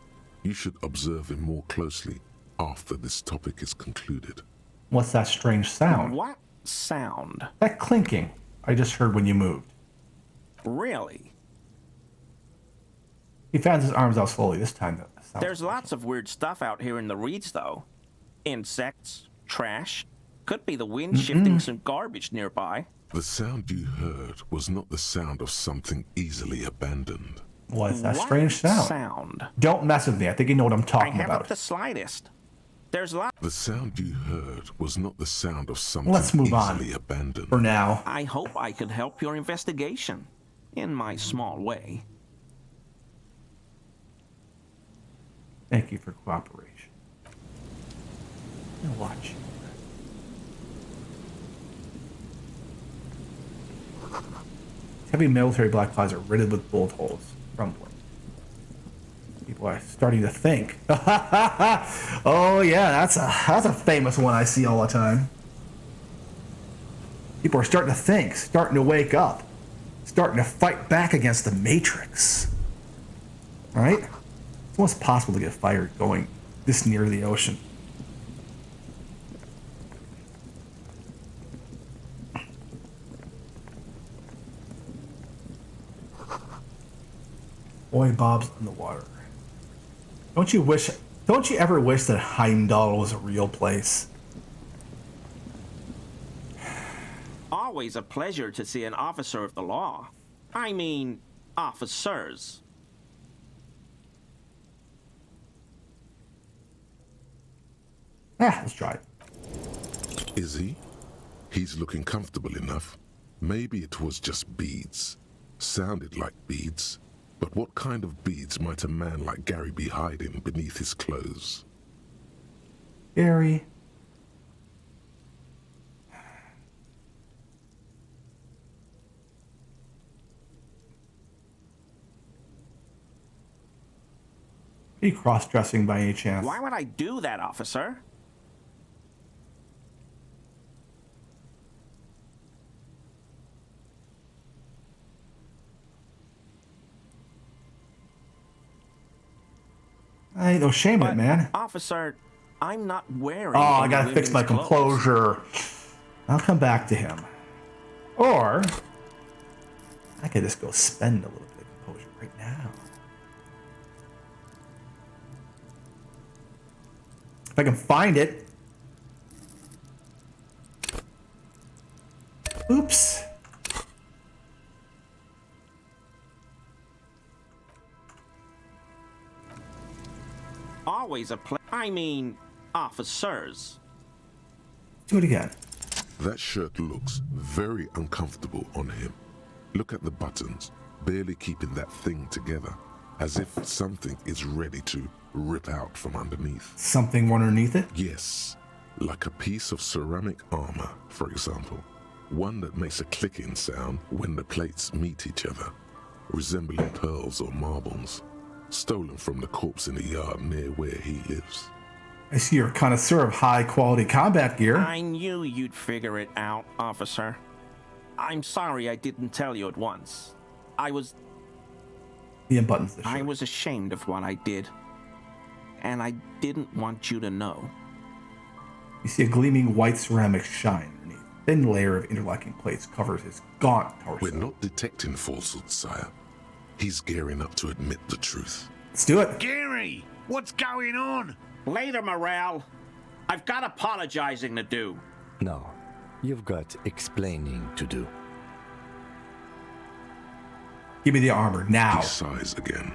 You should observe him more closely after this topic is concluded. What's that strange sound? What sound? That clinking I just heard when you moved. Really? He fans his arms out slowly this time. There's lots of weird stuff out here in the reeds, though. Insects, trash. Could be the wind shifting some garbage nearby. The sound you heard was not the sound of something easily abandoned. What's that strange sound? Don't mess with me. I think you know what I'm talking about. I haven't about. the slightest. There's lots. The sound you heard was not the sound of something Let's move easily on abandoned. for now. I hope I could help your investigation, in my small way. Thank you for cooperation. I'm gonna watch you. Heavy military black clouds are riddled with bullet holes, crumbling. People are starting to think. Oh yeah, that's a famous one I see all the time. People are starting to think, starting to wake up, starting to fight back against the Matrix. Right? It's almost possible to get fire going this near the ocean. Boy Bob's in the water. Don't you ever wish that Heimdall was a real place? Always a pleasure to see an officer of the law. I mean, officers. Let's try it. Is he? He's looking comfortable enough. Maybe it was just beads. Sounded like beads. But what kind of beads might a man like Gary be hiding beneath his clothes? Gary. Are you cross-dressing by any chance? Why would I do that, officer? Ain't no shame in it, man. Officer, I'm not wearing. Oh, I any gotta fix my women's clothes. composure. I'll come back to him. Or I could just go spend a little bit of composure right now. If I can find it. Oops. Always a I mean, officers. Do it again. That shirt looks very uncomfortable on him. Look at the buttons, barely keeping that thing together, as if something is ready to rip out from underneath. Something underneath it? Yes, like a piece of ceramic armor, for example. One that makes a clicking sound when the plates meet each other, resembling pearls or marbles, stolen from the corpse in the yard near where he lives. I see you're a connoisseur of high-quality combat gear. I knew you'd figure it out, officer. I'm sorry I didn't tell you at once. He unbuttons the shirt. I was ashamed of what I did. And I didn't want you to know. You see a gleaming white ceramic shine underneath. A thin layer of interlocking plates covers his gaunt torso. We're not detecting falsehood, sire. He's gearing up to admit the truth. Let's do it. Gary, what's going on? Later, Morale. I've got apologizing to do. No, you've got explaining to do. Give me the armor now. He sighs again,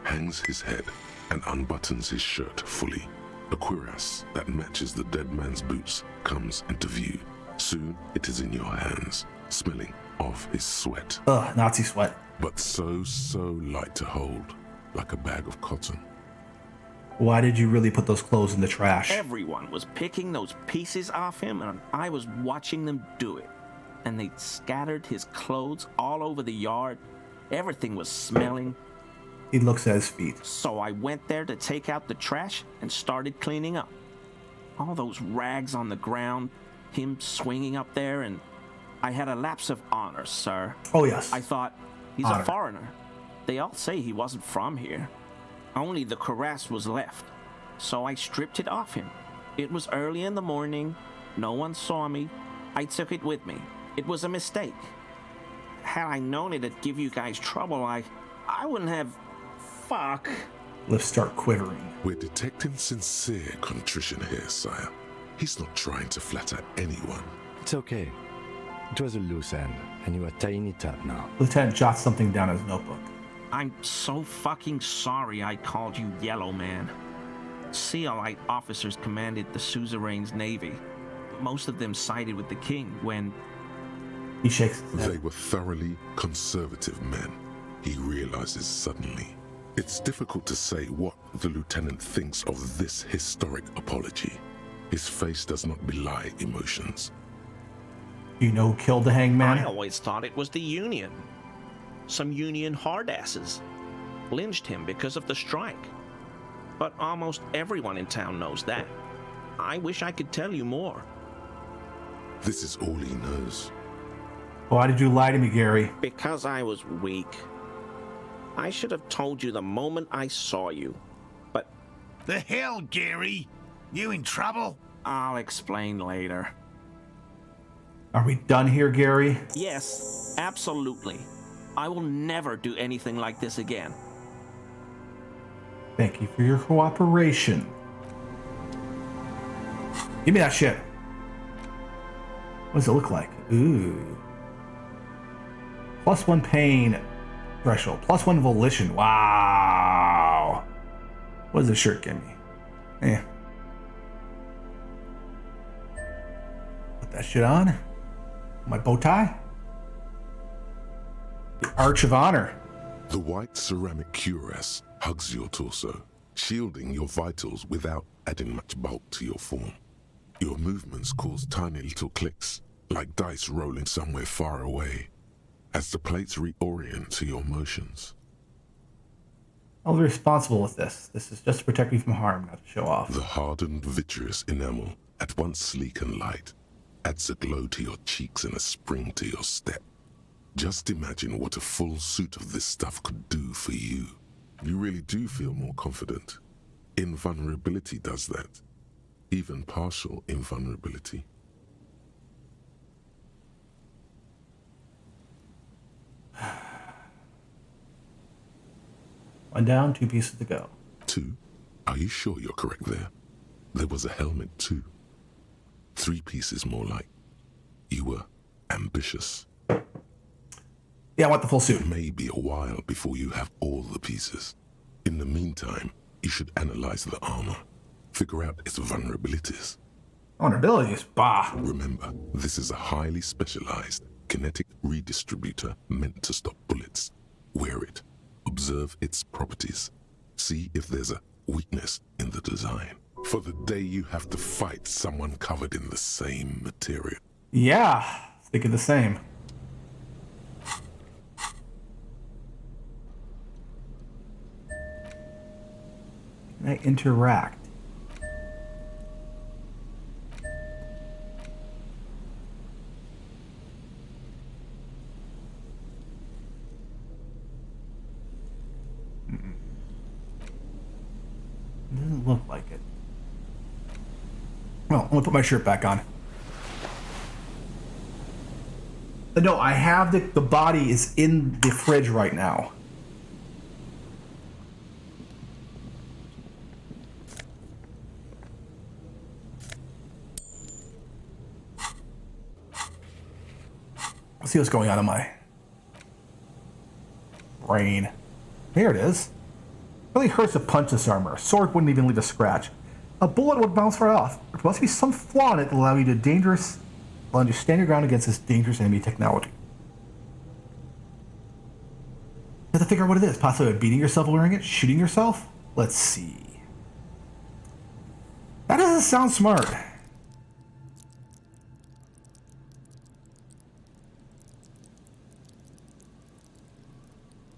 hangs his head, and unbuttons his shirt fully. A cuirass that matches the dead man's boots comes into view. Soon it is in your hands, smelling of his sweat. Ugh, Nazi sweat. But so light to hold, like a bag of cotton. Why did you really put those clothes in the trash? Everyone was picking those pieces off him, and I was watching them do it. And they'd scattered his clothes all over the yard. Everything was smelling. He looks at his feet. So I went there to take out the trash and started cleaning up. All those rags on the ground, him swinging up there, and I had a lapse of honor, sir. Oh, yes. I thought, he's Honor. a foreigner. They all say he wasn't from here. Only the cuirass was left, so I stripped it off him. It was early in the morning. No one saw me. I took it with me. It was a mistake. Had I known it'd give you guys trouble, I wouldn't have... Fuck. Lips start quivering. We're detecting sincere contrition here, sire. He's not trying to flatter anyone. It's okay. It was a loose end, and you are tying it up now. Lieutenant jots something down in his notebook. I'm so fucking sorry I called you Yellow Man. Sealite officers commanded the suzerain's navy. Most of them sided with the king when... He shakes his head. They were thoroughly conservative men, he realizes suddenly. It's difficult to say what the lieutenant thinks of this historic apology. His face does not belie emotions. You know who killed the hangman? I always thought it was the Union. Some Union hardasses lynched him because of the strike. But almost everyone in town knows that. I wish I could tell you more. This is all he knows. Why did you lie to me, Gary? Because I was weak. I should have told you the moment I saw you. But The hell, Gary? You in trouble? I'll explain later. Are we done here, Gary? Yes, absolutely. I will never do anything like this again. Thank you for your cooperation. Give me that shit. What does it look like? Ooh. +1 pain threshold. +1 volition. Wow. What does this shirt give me? Put that shit on. My bow tie. The Arch of Honor. The white ceramic cuirass hugs your torso, shielding your vitals without adding much bulk to your form. Your movements cause tiny little clicks, like dice rolling somewhere far away, as the plates reorient to your motions. I'll be responsible with this. This is just to protect me from harm, not to show off. The hardened vitreous enamel, at once sleek and light, adds a glow to your cheeks and a spring to your step. Just imagine what a full suit of this stuff could do for you. You really do feel more confident. Invulnerability does that. Even partial invulnerability. One down, 2 pieces to go. 2? Are you sure you're correct there? There was a helmet too. 3 pieces more like. You were ambitious. Yeah, I want the full suit. It may be a while before you have all the pieces. In the meantime, you should analyze the armor. Figure out its vulnerabilities. Vulnerabilities? Bah. Remember, this is a highly specialized kinetic redistributor meant to stop bullets. Wear it. Observe its properties. See if there's a weakness in the design. For the day you have to fight someone covered in the same material. Yeah, thinking the same. Can I interact? Doesn't look like it. Well, I'm gonna put my shirt back on. No, I have the body is in the fridge right now. Let's see what's going on in my brain. Here it is. It really hurts to punch this armor. A sword wouldn't even leave a scratch. A bullet would bounce right off. There must be some flaw in it that allow you to stand your ground against this dangerous enemy technology. You have to figure out what it is. Possibly beating yourself wearing it? Shooting yourself? Let's see. That doesn't sound smart.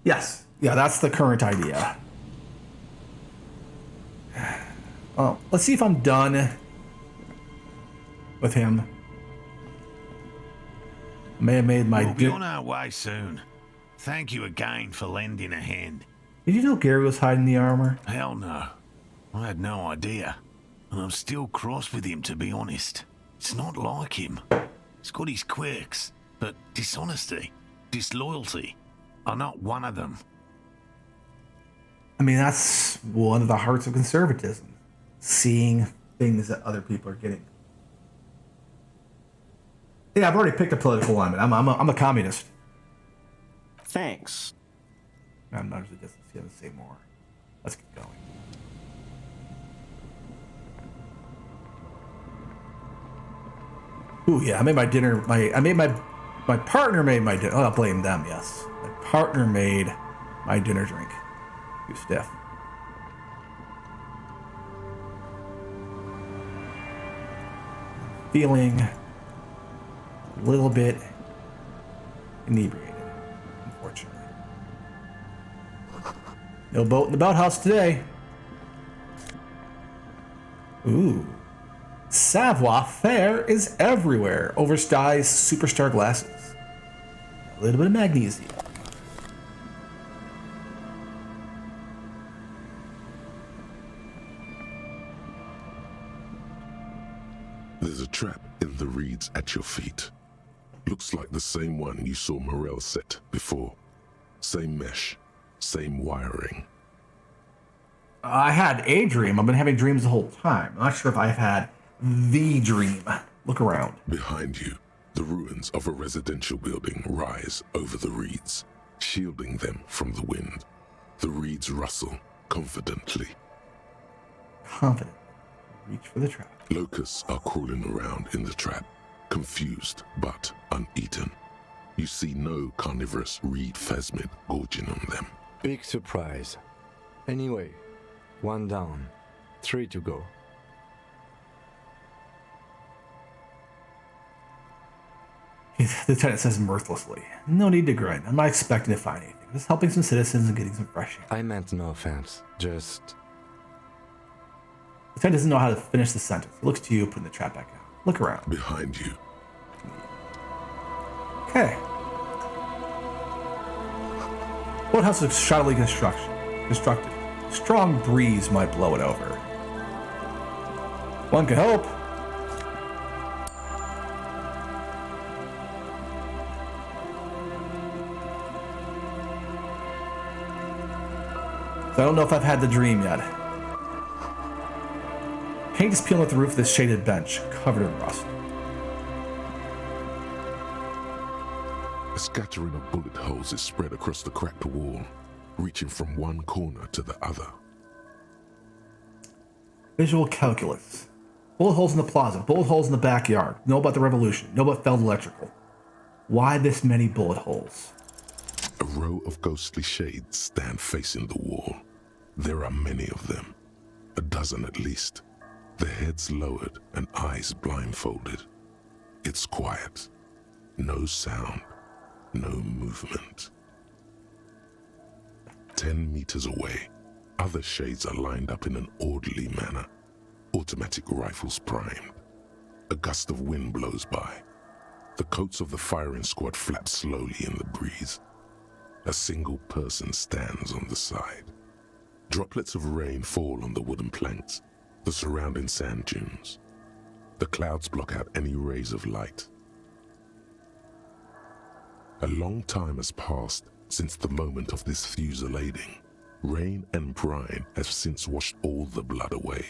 Yes. Yeah, that's the current idea. Let's see if I'm done with him. May have made my... We'll be on our way soon. Thank you again for lending a hand. Did you know Gary was hiding the armor? Hell no. I had no idea. And I'm still cross with him, to be honest. It's not like him. He's got his quirks, but dishonesty, disloyalty are not one of them. I mean, that's one of the hearts of conservatism. Seeing things that other people are getting. Yeah, I've already picked a political alignment. I'm a communist. Thanks. I'm not really just going to say more. Let's get going. Ooh, yeah, I made my dinner. My partner made my dinner. Oh, I'll blame them. Yes, my partner made my dinner drink. Too stiff. feeling a little bit inebriated, unfortunately. No boat in the boathouse today. Ooh. Savoir faire is everywhere. Oversized superstar glasses. A little bit of magnesium. There's a trap in the reeds at your feet. Looks like the same one you saw Morel set before. Same mesh, same wiring. I had a dream. I've been having dreams the whole time. I'm not sure if I've had the dream. Look around. Behind you, the ruins of a residential building rise over the reeds, shielding them from the wind. The reeds rustle confidently. Confident. Reach for the trap. Locusts are crawling around in the trap, confused but uneaten. You see no carnivorous reed phasmid gorging on them. Big surprise. Anyway, 1 down, 3 to go. The lieutenant says mirthlessly. No need to grin. I'm not expecting to find anything. Just helping some citizens and getting some fresh air. I meant no offense, just... The lieutenant doesn't know how to finish the sentence. He looks to you, putting the trap back out. Look around. Behind you, Okay. Boathouse is shoddily constructed. Strong breeze might blow it over. One could hope. So I don't know if I've had the dream yet. Paint is peeling off the roof of this shaded bench, covered in rust. a scattering of bullet holes is spread across the cracked wall, reaching from one corner to the other. Visual calculus. Bullet holes in the plaza, bullet holes in the backyard. Know about the revolution, know about failed electrical. Why this many bullet holes? A row of ghostly shades stand facing the wall. There are many of them, a dozen at least, their heads lowered and eyes blindfolded. It's quiet. No sound, no movement. 10 meters away, other shades are lined up in an orderly manner, automatic rifles primed. A gust of wind blows by. The coats of the firing squad flap slowly in the breeze. A single person stands on the side. Droplets of rain fall on the wooden planks, the surrounding sand dunes. The clouds block out any rays of light. A long time has passed since the moment of this fusillading. Rain and brine have since washed all the blood away.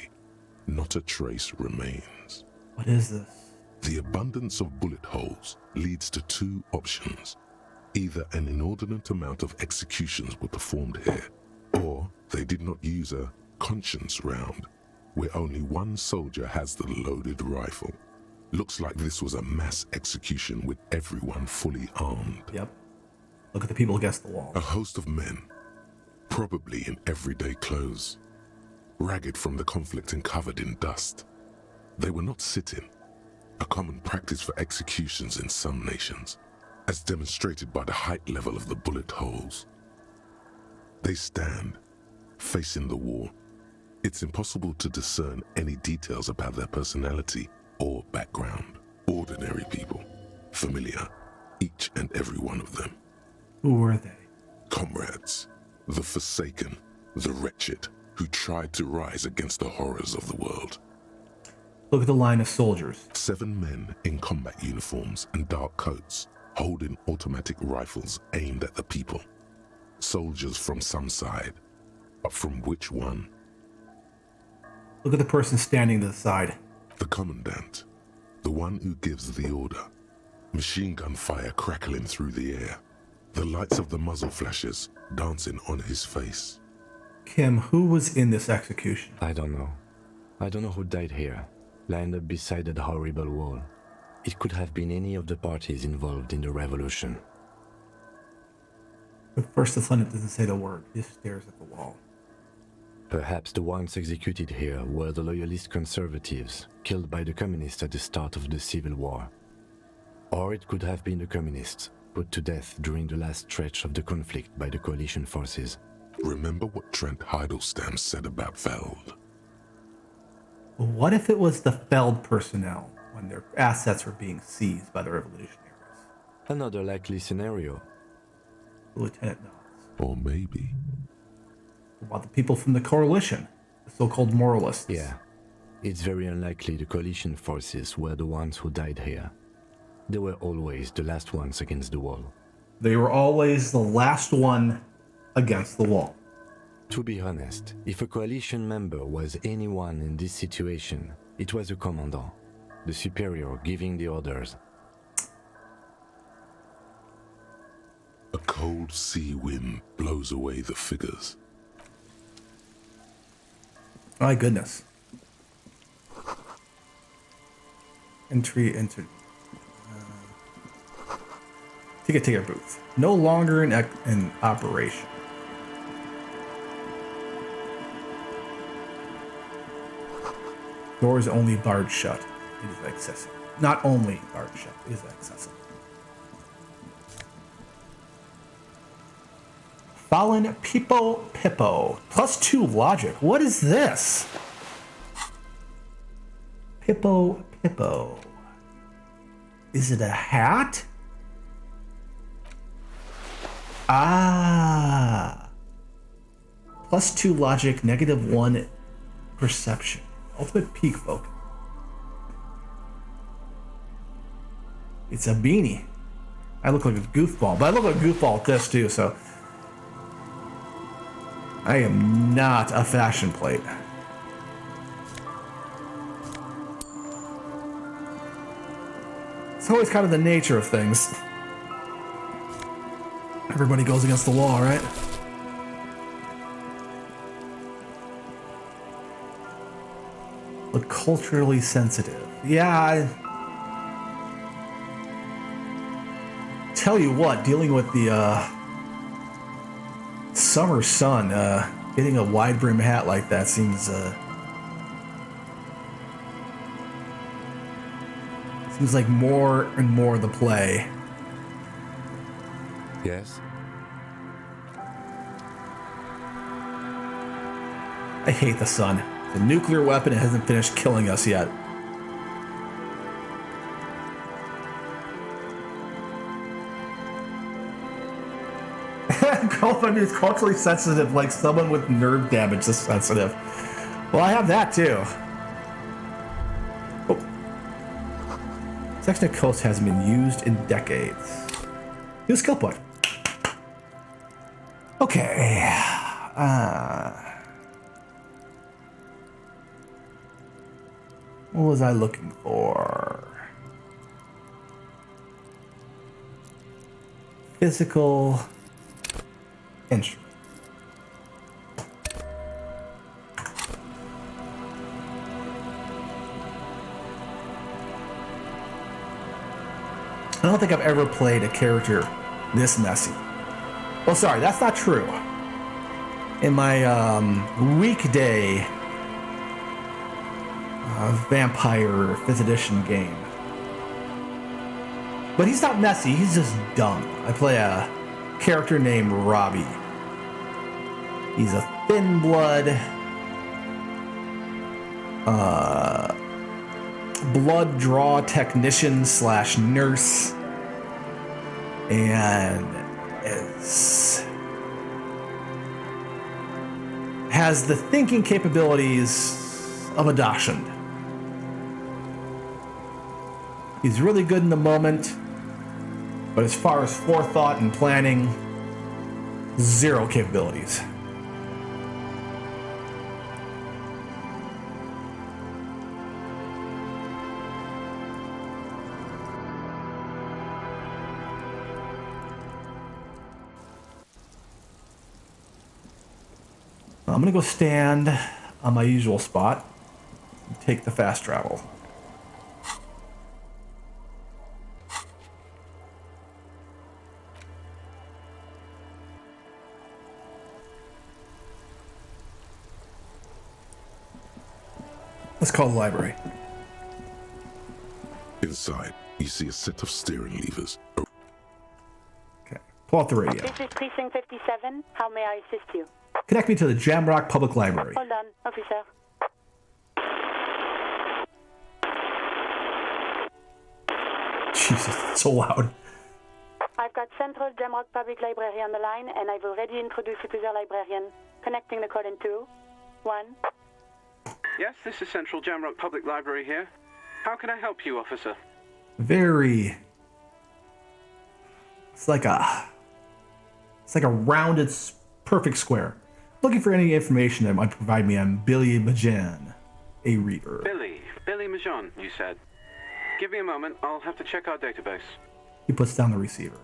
Not a trace remains. What is this? The abundance of bullet holes leads to two options. Either an inordinate amount of executions were performed here, or they did not use a conscience round, where only one soldier has the loaded rifle. Looks like this was a mass execution with everyone fully armed. Yep. Look at the people against the wall. A host of men, probably in everyday clothes, ragged from the conflict and covered in dust. They were not sitting, a common practice for executions in some nations, as demonstrated by the height level of the bullet holes. They stand, facing the wall. It's impossible to discern any details about their personality or background. Ordinary people, familiar, each and every one of them. Who were they? Comrades, the forsaken, the wretched, who tried to rise against the horrors of the world. Look at the line of soldiers. 7 men in combat uniforms and dark coats, holding automatic rifles aimed at the people. Soldiers from some side, but from which one? Look at the person standing to the side. The commandant, the one who gives the order. Machine gun fire crackling through the air, the lights of the muzzle flashes dancing on his face. Kim, who was in this execution? I don't know. I don't know who died here, lined up beside that horrible wall. It could have been any of the parties involved in the revolution. The first lieutenant doesn't say the word. He just stares at the wall. Perhaps the ones executed here were the loyalist conservatives killed by the communists at the start of the Civil War. Or it could have been the communists put to death during the last stretch of the conflict by the coalition forces. Remember what Trent Heidelstein said about Feld? What if it was the Feld personnel when their assets were being seized by the revolutionaries? Another likely scenario. The lieutenant nods. Or maybe... What about the people from the coalition? The so-called moralists? Yeah. It's very unlikely the coalition forces were the ones who died here. They were always the last ones against the wall. They were always the last one against the wall. To be honest, if a coalition member was anyone in this situation, it was a commandant, the superior giving the orders. A cold sea wind blows away the figures. My goodness. Entry into ticket booth. No longer in operation. Doors only barred shut. It is accessible. Not only barred shut, it is accessible. Fallen Pippo. +2 logic. What is this? Pippo. Is it a hat? Ah. +2 logic, -1 perception. Ultimate peak focus. It's a beanie. I look like a goofball, but I look like a goofball at this too, so I am not a fashion plate. It's always kind of the nature of things. Everybody goes against the wall, right? But culturally sensitive. Yeah, tell you what, dealing with the summer sun, getting a wide brim hat like that seems like more and more the play. Yes? I hate the sun. The nuclear weapon, it hasn't finished killing us yet. Girlfriend is culturally sensitive, like someone with nerve damage is sensitive. Well, I have that too. Oh. Section of coast hasn't been used in decades. New skill point. Okay. What was I looking for? Physical instrument. I don't think I've ever played a character this messy. Well, sorry, that's not true. In my weekday vampire 5th edition game. But he's not messy, he's just dumb. I play a character named Robbie. He's a thin blood blood draw technician / nurse, and has the thinking capabilities of a Dachshund. He's really good in the moment, but as far as forethought and planning, 0 capabilities. I'm gonna go stand on my usual spot and take the fast travel. Let's call the library. Inside, you see a set of steering levers. Okay. Pull out the radio. This is Precinct 57. How may I assist you? Connect me to the Jamrock Public Library. Hold on, officer. Jesus, it's so loud. I've got Central Jamrock Public Library on the line, and I've already introduced you to the librarian. Connecting the call in 2, 1. Yes, this is Central Jamrock Public Library here. How can I help you, officer? Very. It's like a rounded, perfect square. Looking for any information that might provide me on Billy Majan, a reader. Billy Majan, you said. Give me a moment, I'll have to check our database. He puts down the receiver.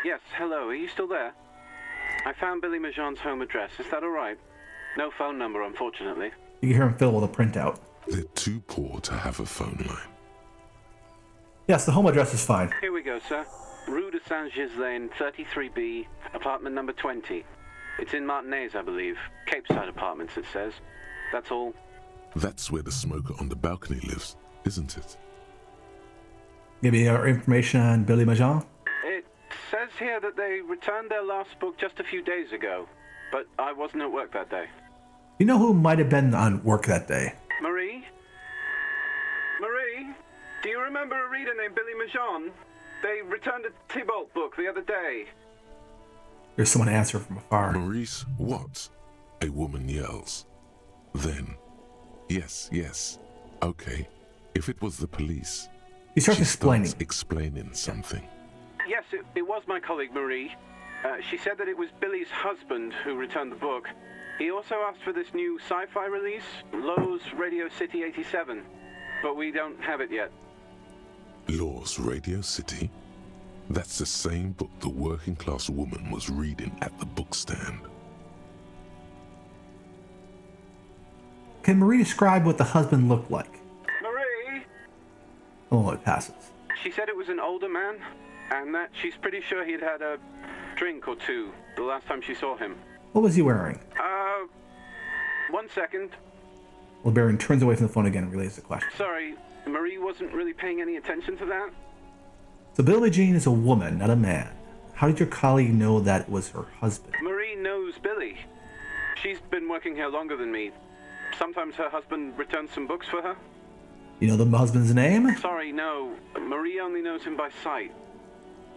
Yes, hello, are you still there? I found Billy Majan's home address, is that alright? No phone number, unfortunately. You can hear him fiddle with a printout. They're too poor to have a phone line. Yes, the home address is fine. Here we go, sir. Rue de Saint-Ghislain, 33B, apartment number 20. It's in Martinez, I believe. Cape Side Apartments, it says. That's all. That's where the smoker on the balcony lives, isn't it? Give me information on Billy Majan. It says here that they returned their last book just a few days ago, but I wasn't at work that day. You know who might have been on work that day? Marie? Marie? Do you remember a reader named Billy Majan? They returned a Tybalt book the other day. There's someone answering from afar. Maurice, what? A woman yells. Then, yes, okay. If it was the police, He starts she explaining. starts explaining something. Yes, it was my colleague Marie. She said that it was Billy's husband who returned the book. He also asked for this new sci-fi release, Lowe's Radio City 87, but we don't have it yet. Law's Radio City? That's the same book the working class woman was reading at the bookstand. Can Marie describe what the husband looked like? Marie? Oh, it passes. She said it was an older man, and that she's pretty sure he'd had a drink or two the last time she saw him. What was he wearing? 1 second. Librarian turns away from the phone again and relays the question. Sorry, Marie wasn't really paying any attention to that. So Billy Jean is a woman, not a man. How did your colleague know that was her husband? Marie knows Billy. She's been working here longer than me. Sometimes her husband returns some books for her. You know the husband's name? Sorry, no. Marie only knows him by sight.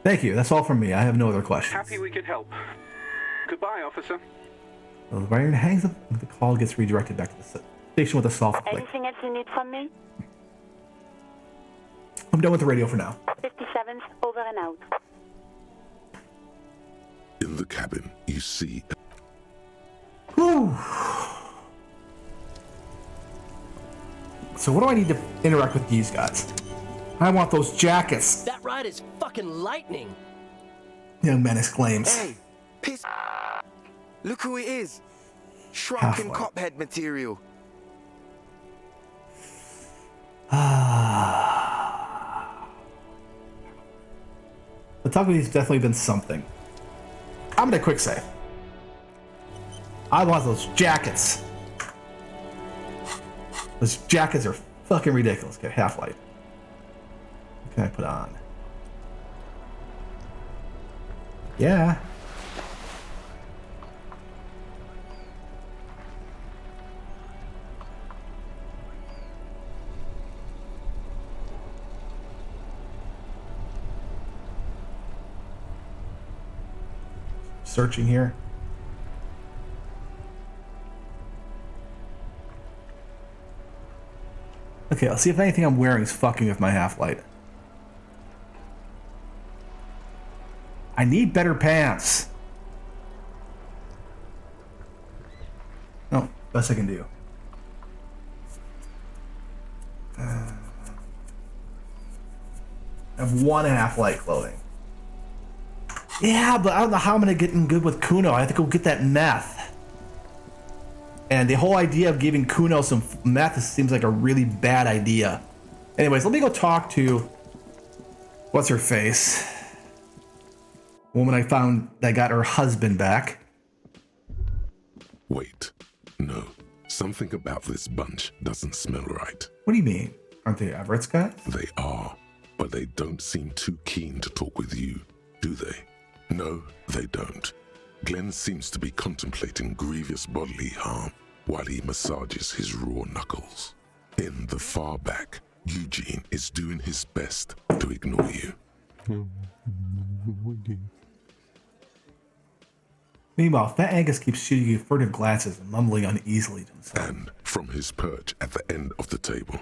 Thank you. That's all from me. I have no other questions. Happy we could help. Goodbye, officer. The librarian hangs up and the call gets redirected back to the station with a soft click. Anything else you need from me? I'm done with the radio for now. 57's over and out. In the cabin, you see... Whew. So what do I need to interact with these guys? I want those jackets, That ride is fucking lightning. young man exclaims. Hey, piss. Look who it is. Shrunken Halfway. cophead material. The Tuggy's definitely been something. I'm gonna quick save. I want those jackets. Those jackets are fucking ridiculous. Okay, Half-Life. What can I put on? Yeah. Searching here. Okay, I'll see if anything I'm wearing is fucking with my half-light. I need better pants. Oh, best I can do. I have one half-light clothing. Yeah, but I don't know how I'm gonna get in good with Kuno. I have to go get that meth. And the whole idea of giving Kuno some meth seems like a really bad idea. Anyways, let me go talk to... What's her face? Woman I found that got her husband back. Wait. No. Something about this bunch doesn't smell right. What do you mean? Aren't they Everett's guys? They are, but they don't seem too keen to talk with you, do they? No, they don't. Glenn seems to be contemplating grievous bodily harm while he massages his raw knuckles. In the far back, Eugene is doing his best to ignore you. Meanwhile, Fat Angus keeps shooting you furtive glances and mumbling uneasily to himself. And from his perch at the end of the table,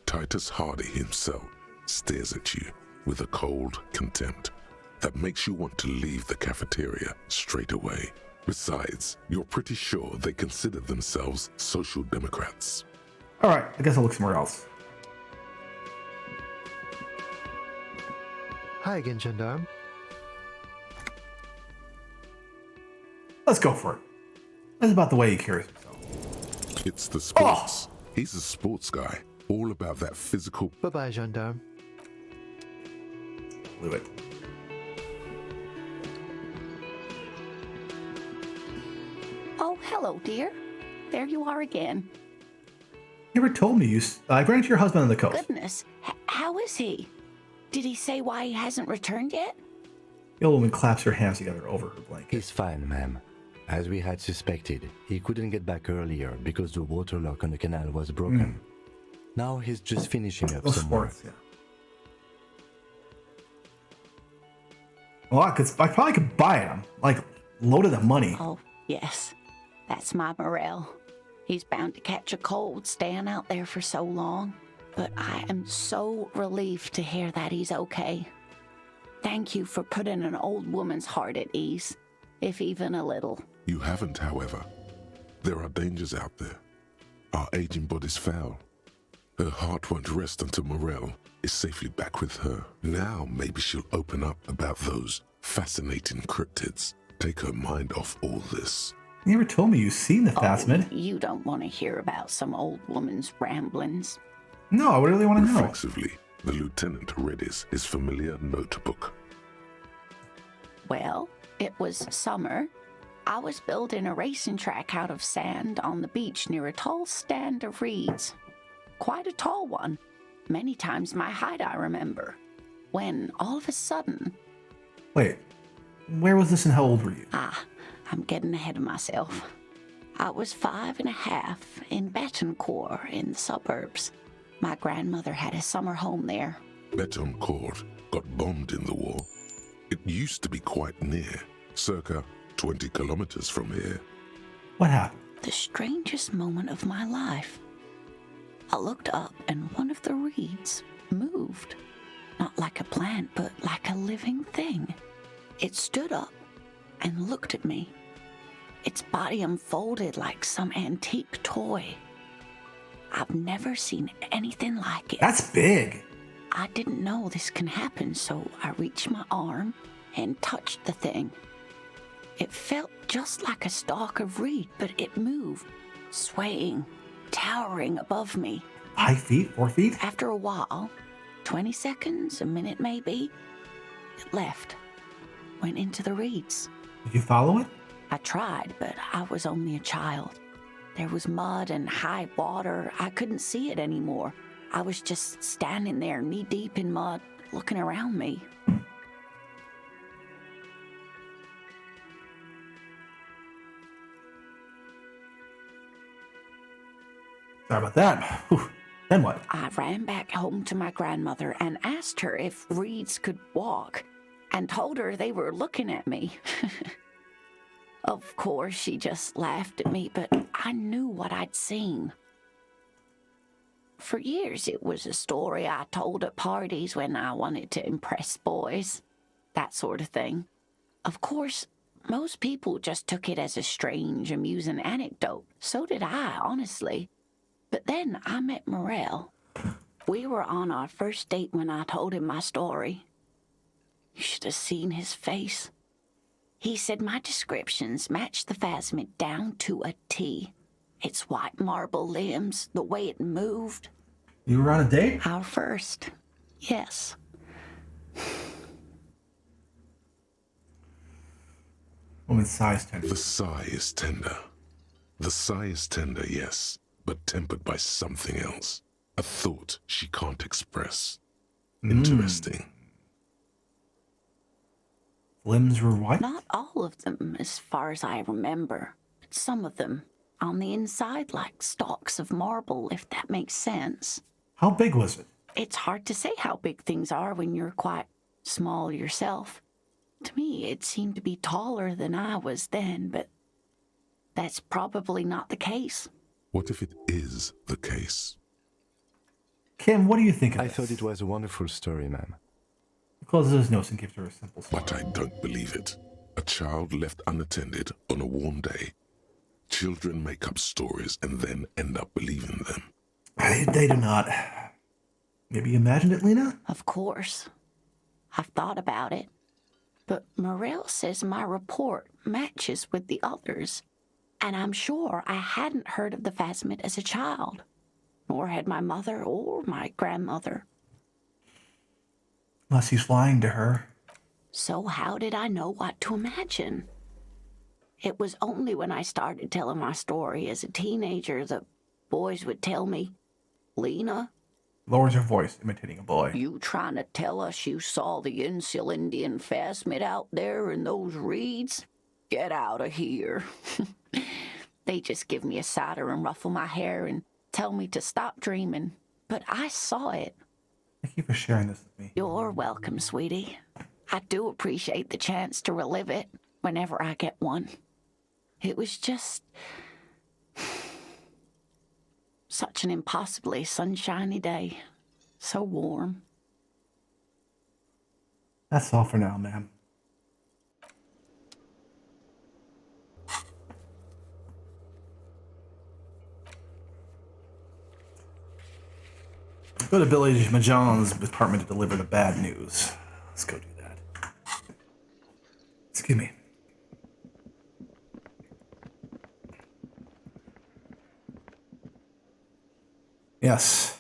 Titus Hardy himself stares at you with a cold contempt that makes you want to leave the cafeteria straight away. Besides, you're pretty sure they consider themselves social democrats. All right, I guess I'll look somewhere else. Hi again, gendarme. Let's go for it. That's about the way he carries himself. It's the sports. He's a sports guy, all about that physical. Bye-bye, gendarme. Blew it. Oh, hello, dear. There you are again. You never told me you granted your husband on the coast. Goodness, how is he? Did he say why he hasn't returned yet? The old woman claps her hands together over her blanket. He's fine, ma'am. As we had suspected, he couldn't get back earlier because the water lock on the canal was broken. Now he's just finishing up some work. Yeah. Well, I probably could buy him, like loaded of money. Oh, yes. That's my Morel. He's bound to catch a cold staying out there for so long. But I am so relieved to hear that he's okay. Thank you for putting an old woman's heart at ease, if even a little. You haven't, however. There are dangers out there. Our aging body's foul. Her heart won't rest until Morel is safely back with her. Now maybe she'll open up about those fascinating cryptids. Take her mind off all this. You never told me you've seen the phasmid. You don't want to hear about some old woman's ramblings. No, I really want to know. Reflexively, the lieutenant readies his familiar notebook. Well, it was summer. I was building a racing track out of sand on the beach near a tall stand of reeds. Quite a tall one. Many times my height, I remember. When, all of a sudden... Wait, where was this and how old were you? I'm getting ahead of myself. I was 5.5 in Betancourt in the suburbs. My grandmother had a summer home there. Betancourt got bombed in the war. It used to be quite near, circa 20 kilometers from here. What happened? The strangest moment of my life. I looked up and one of the reeds moved. Not like a plant, but like a living thing. It stood up and looked at me. Its body unfolded like some antique toy. I've never seen anything like it. That's big. I didn't know this can happen, so I reached my arm and touched the thing. It felt just like a stalk of reed, but it moved, swaying, towering above me. 5 feet? 4 feet? After a while, 20 seconds, a minute maybe, it left, went into the reeds. Did you follow it? I tried, but I was only a child. There was mud and high water. I couldn't see it anymore. I was just standing there knee-deep in mud, looking around me. Sorry about that. Whew. Then what? I ran back home to my grandmother and asked her if reeds could walk, and told her they were looking at me. Of course, she just laughed at me, but I knew what I'd seen. For years, it was a story I told at parties when I wanted to impress boys, that sort of thing. Of course, most people just took it as a strange, amusing anecdote. So did I, honestly. But then I met Morel. We were on our first date when I told him my story. You should have seen his face. He said my descriptions matched the phasmid down to a T. Its white marble limbs, the way it moved. You were on a date? Our first, yes. Woman's sigh is tender. The sigh is tender. The sigh is tender, yes, but tempered by something else. A thought she can't express. Interesting. Limbs were white? Not all of them, as far as I remember. Some of them on the inside like stalks of marble, if that makes sense. How big was it? It's hard to say how big things are when you're quite small yourself. To me, it seemed to be taller than I was then, but that's probably not the case. What if it is the case? Kim, what do you think of I this? thought it was a wonderful story, ma'am. He closes his notes and gives her a simple smile. But I don't believe it. A child left unattended on a warm day. Children make up stories and then end up believing them. They do not. Maybe you imagined it, Lena? Of course. I've thought about it. But Morel says my report matches with the others. And I'm sure I hadn't heard of the Phasmid as a child. Nor had my mother or my grandmother. Unless he's lying to her. So how did I know what to imagine? It was only when I started telling my story as a teenager that boys would tell me, Lena, Lowers her voice, imitating a boy. you trying to tell us you saw the Insul Indian Phasmid out there in those reeds? Get out of here. They just give me a cider and ruffle my hair and tell me to stop dreaming. But I saw it. Thank you for sharing this with me. You're welcome, sweetie. I do appreciate the chance to relive it whenever I get one. It was just such an impossibly sunshiny day. So warm. That's all for now, ma'am. Go to Billy Majon's department to deliver the bad news. Let's go do that. Excuse me. Yes.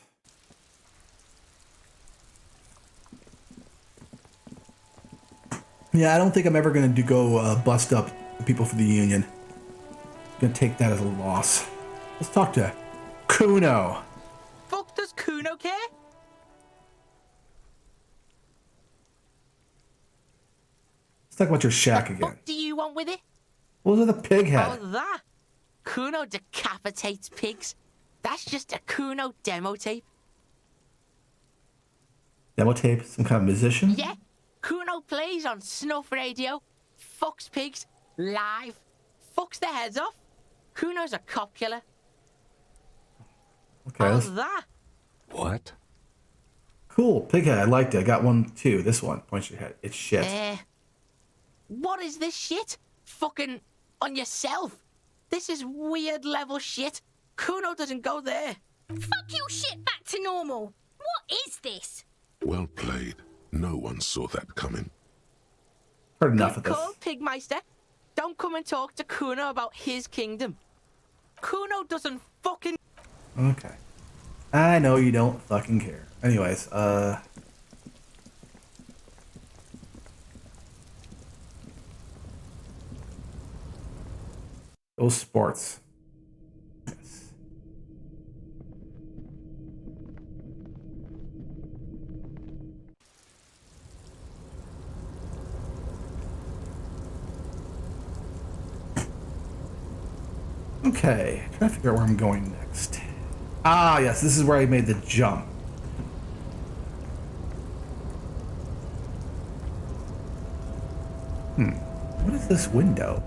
Yeah, I don't think I'm ever going to go bust up the people for the Union. I'm going to take that as a loss. Let's talk to Kuno. Fuck does Kuno care? Let's talk about your shack again. What do you want with it? Those are the pig head. Oh, that? Kuno decapitates pigs. That's just a Kuno demo tape. Demo tape? Some kind of musician? Yeah, Kuno plays on snuff radio, fucks pigs, live, fucks their heads off. Kuno's a cop killer. Okay. Oh, Let's... that? What? Cool. Pig head. I liked it. I got one too. This one. Points your head. It's shit. What is this shit? Fucking on yourself. This is weird level shit. Kuno doesn't go there. Fuck your shit back to normal. What is this? Well played. No one saw that coming. Heard enough of this. Call Pigmeister. Don't come and talk to Kuno about his kingdom. Kuno doesn't fucking... Okay. I know you don't fucking care. Anyways, those sports. Yes. Okay, trying to figure out where I'm going next. Ah, yes, this is where I made the jump. What is this window?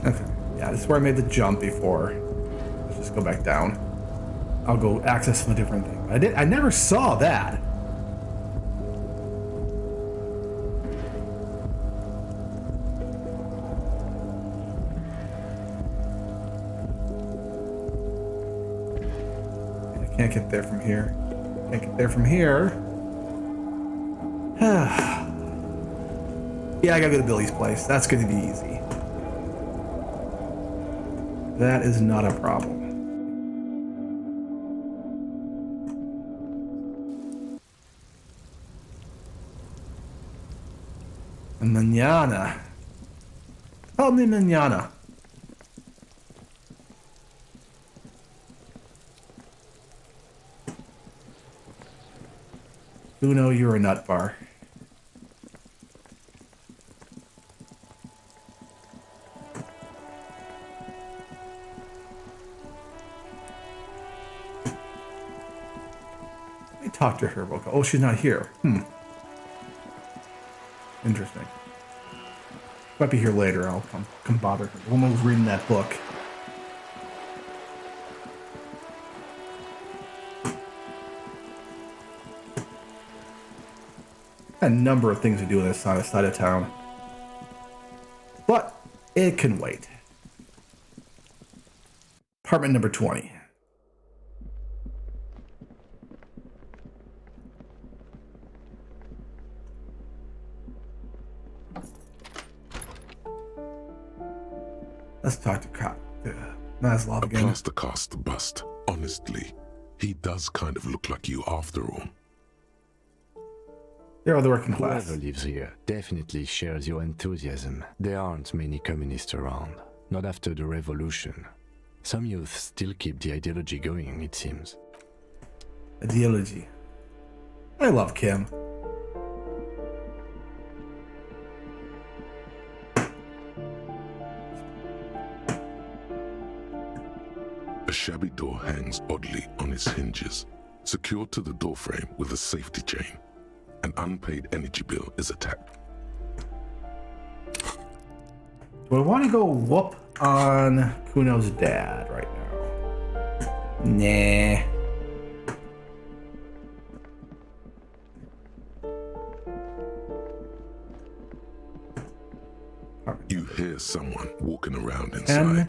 Okay, yeah, this is where I made the jump before. Let's just go back down. I'll go access some different thing. I never saw that. Can't get there from here. Can't get there from here. Yeah, I gotta go to Billy's place. That's gonna be easy. That is not a problem. Manana. Tell me manana. Uno, you're a nut bar. Let me talk to her. Oh, she's not here. Interesting. Might be here later. I'll come bother her. The woman was reading that book. A number of things to do on this side of town. But it can wait. Apartment number 20. Let's talk to Maslov A again. plaster cast bust. Honestly, he does kind of look like you after all. They're the working class. Whoever lives here definitely shares your enthusiasm. There aren't many communists around. Not after the revolution. Some youth still keep the ideology going, it seems. Ideology. I love Kim. A shabby door hangs oddly on its hinges, secured to the doorframe with a safety chain. An unpaid energy bill is attached. Do I want to go whoop on Kuno's dad right now? Nah. You hear someone walking around inside.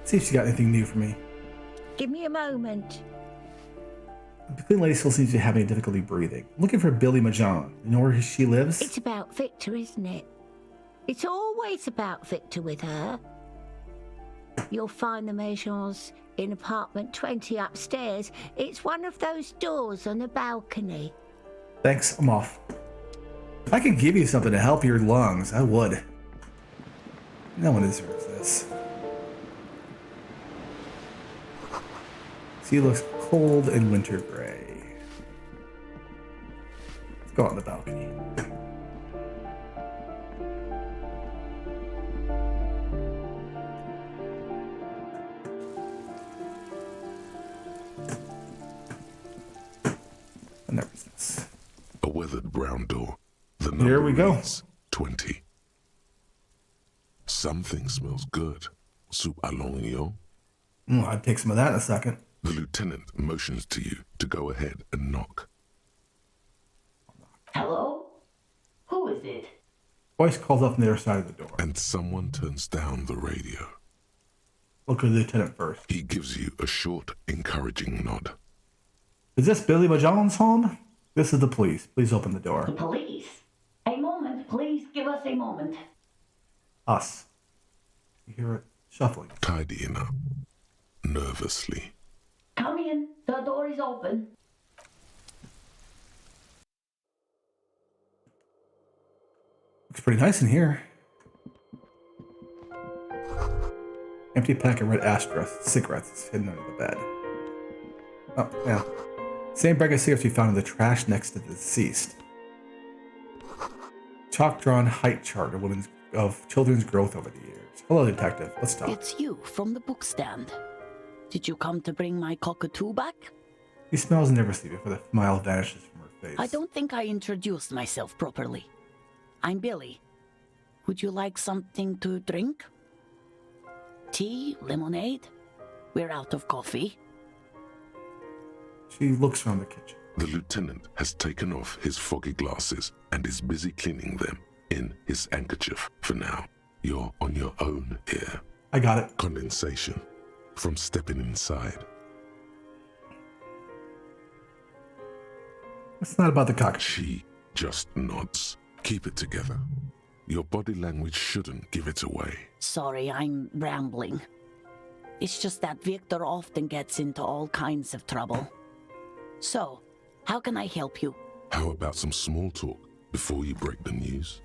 See if she got anything new for me. Give me a moment. The clean lady still seems to be having difficulty breathing. I'm looking for Billy Mahon. You know where she lives? It's about Victor, isn't it? It's always about Victor with her. You'll find the Mahons in apartment 20 upstairs. It's one of those doors on the balcony. Thanks, I'm off. If I could give you something to help your lungs, I would. No one deserves this. Sea looks cold and winter gray. Let's go on the balcony. And there is this. A weathered brown door. The Here we go. reads 20. Something smells good. Soup à l'oignon. I'd take some of that in a second. The lieutenant motions to you to go ahead and knock. Hello? Who is it? Voice calls up from the other side of the door. And someone turns down the radio. Look at the lieutenant first. He gives you a short, encouraging nod. Is this Billy Mahon's home? This is the police. Please open the door. The police? A moment, please. Give us a moment. Us. You hear it shuffling. Tidying up. Nervously. Come in. The door is open. Looks pretty nice in here. Empty pack of red Astra cigarettes hidden under the bed. Oh, yeah. Same bag of cigarettes we found in the trash next to the deceased. Chalk-drawn height chart of children's growth over the years. Hello, detective. Let's talk. It's you from the book stand. Did you come to bring my cockatoo back? He smells nervously before the smile vanishes from her face. I don't think I introduced myself properly. I'm Billy. Would you like something to drink? Tea? Lemonade? We're out of coffee. She looks around the kitchen. The lieutenant has taken off his foggy glasses and is busy cleaning them in his handkerchief for now. You're on your own here. I got it. Condensation from stepping inside. It's not about the cock. She just nods. Keep it together. Your body language shouldn't give it away. Sorry, I'm rambling. It's just that Victor often gets into all kinds of trouble. So, How can I help you? How about some small talk before you break the news?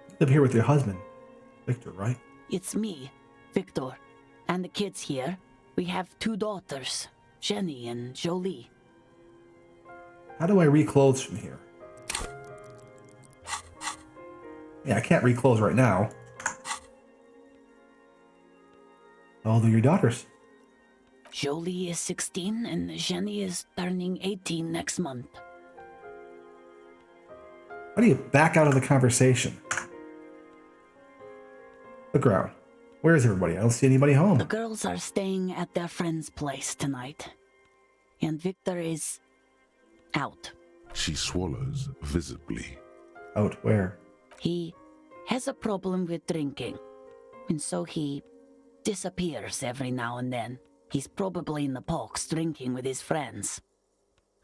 You live here with your husband, Victor, right? It's me, Victor, and the kids here. We have 2 daughters, Jenny and Jolie. How do I reclothe from here? Yeah, I can't reclothe right now. How old are your daughters? Jolie is 16 and Jenny is turning 18 next month. How do you back out of the conversation? Look around. Where's everybody? I don't see anybody home. The girls are staying at their friend's place tonight. And Victor is out. She swallows visibly. Out where? He has a problem with drinking. And so he disappears every now and then. He's probably in the parks drinking with his friends.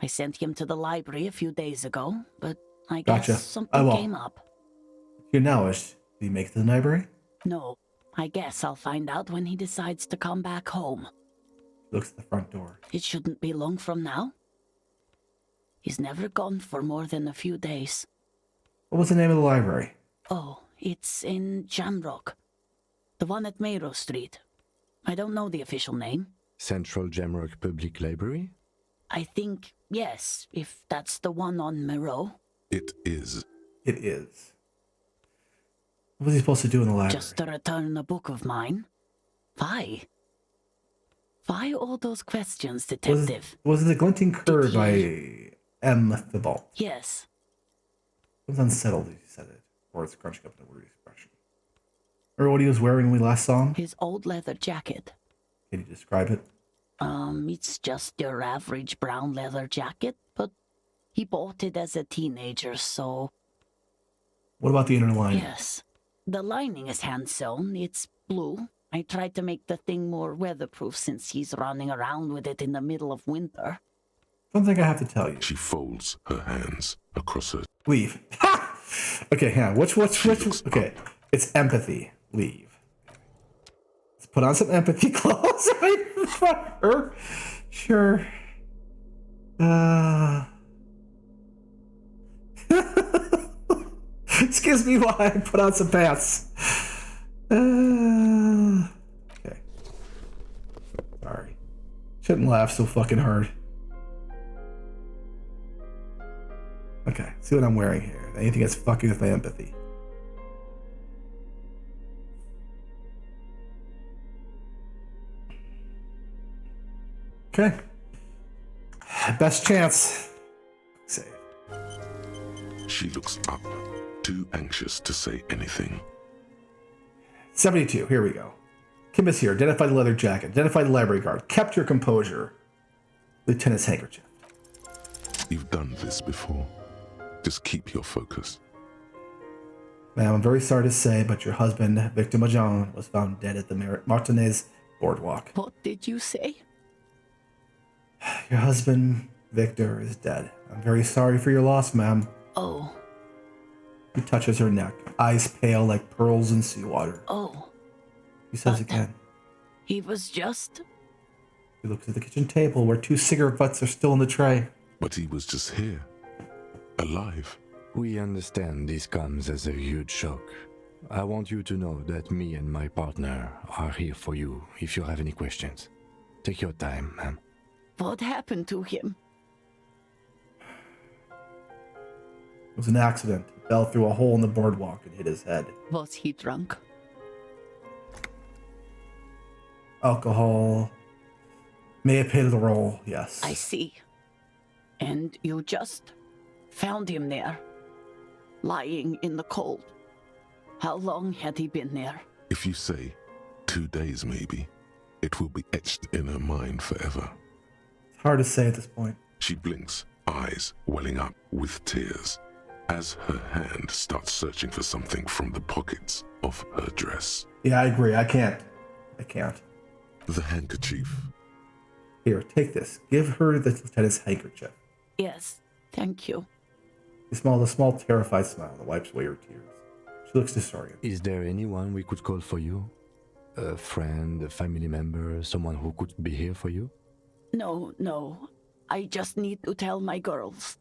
I sent him to the library a few days ago, but I guess something came up. Your knowledge, did he make it to the library? No, I guess I'll find out when he decides to come back home. Looks at the front door. It shouldn't be long from now. He's never gone for more than a few days. What was the name of the library? Oh, it's in Jamrock. The one at Mayrow Street. I don't know the official name. Central Jamrock Public Library? I think, yes, if that's the one on Mayrow. It is. It is. What was he supposed to do in the library? Just to return a book of mine. Why? Why all those questions, detective? Was it The Glinting Curve by M. Thibault? Yes. It was unsettled as he said it. Or it's crunching up in a weird expression. Remember what he was wearing when we last saw him? His old leather jacket. Can you describe it? It's just your average brown leather jacket, but he bought it as a teenager, so... What about the inner lining? Yes. The lining is hand-sewn. It's blue. I tried to make the thing more weatherproof since he's running around with it in the middle of winter. One thing I have to tell you. She folds her hands across her... Leave. Ha! Okay, yeah. Which? Okay, it's empathy. Leave. Let's put on some empathy clothes. Sure. Excuse me while I put on some pants. Okay. Sorry. Shouldn't laugh so fucking hard. Okay, see what I'm wearing here. Anything that's fucking with my empathy. Okay. Best chance. Save. She looks up, too anxious to say anything. 72, here we go. Kim is here. Identify the leather jacket. Identify the library guard. Kept your composure. Lieutenant's handkerchief. You've done this before. Just keep your focus. Ma'am, I'm very sorry to say, but your husband, Victor Majan, was found dead at the Martinez boardwalk. What did you say? Your husband, Victor, is dead. I'm very sorry for your loss, ma'am. Oh. He touches her neck, eyes pale like pearls in seawater. Oh. He says again. He was just... He looks at the kitchen table where 2 cigarette butts are still in the tray. But he was just here. Alive. We understand this comes as a huge shock. I want you to know that me and my partner are here for you if you have any questions. Take your time, ma'am. What happened to him? It was an accident. He fell through a hole in the boardwalk and hit his head. Was he drunk? Alcohol may have played a role, yes. I see. And you just found him there, lying in the cold. How long had he been there? If you say 2 days maybe, it will be etched in her mind forever. It's hard to say at this point. She blinks, eyes welling up with tears, as her hand starts searching for something from the pockets of her dress. Yeah, I agree. I can't. The handkerchief. Here, take this. Give her the lieutenant's handkerchief. Yes, thank you. The small, terrified smile that wipes away her tears. She looks disoriented. Is there anyone we could call for you? A friend, a family member, someone who could be here for you? No. I just need to tell my girls.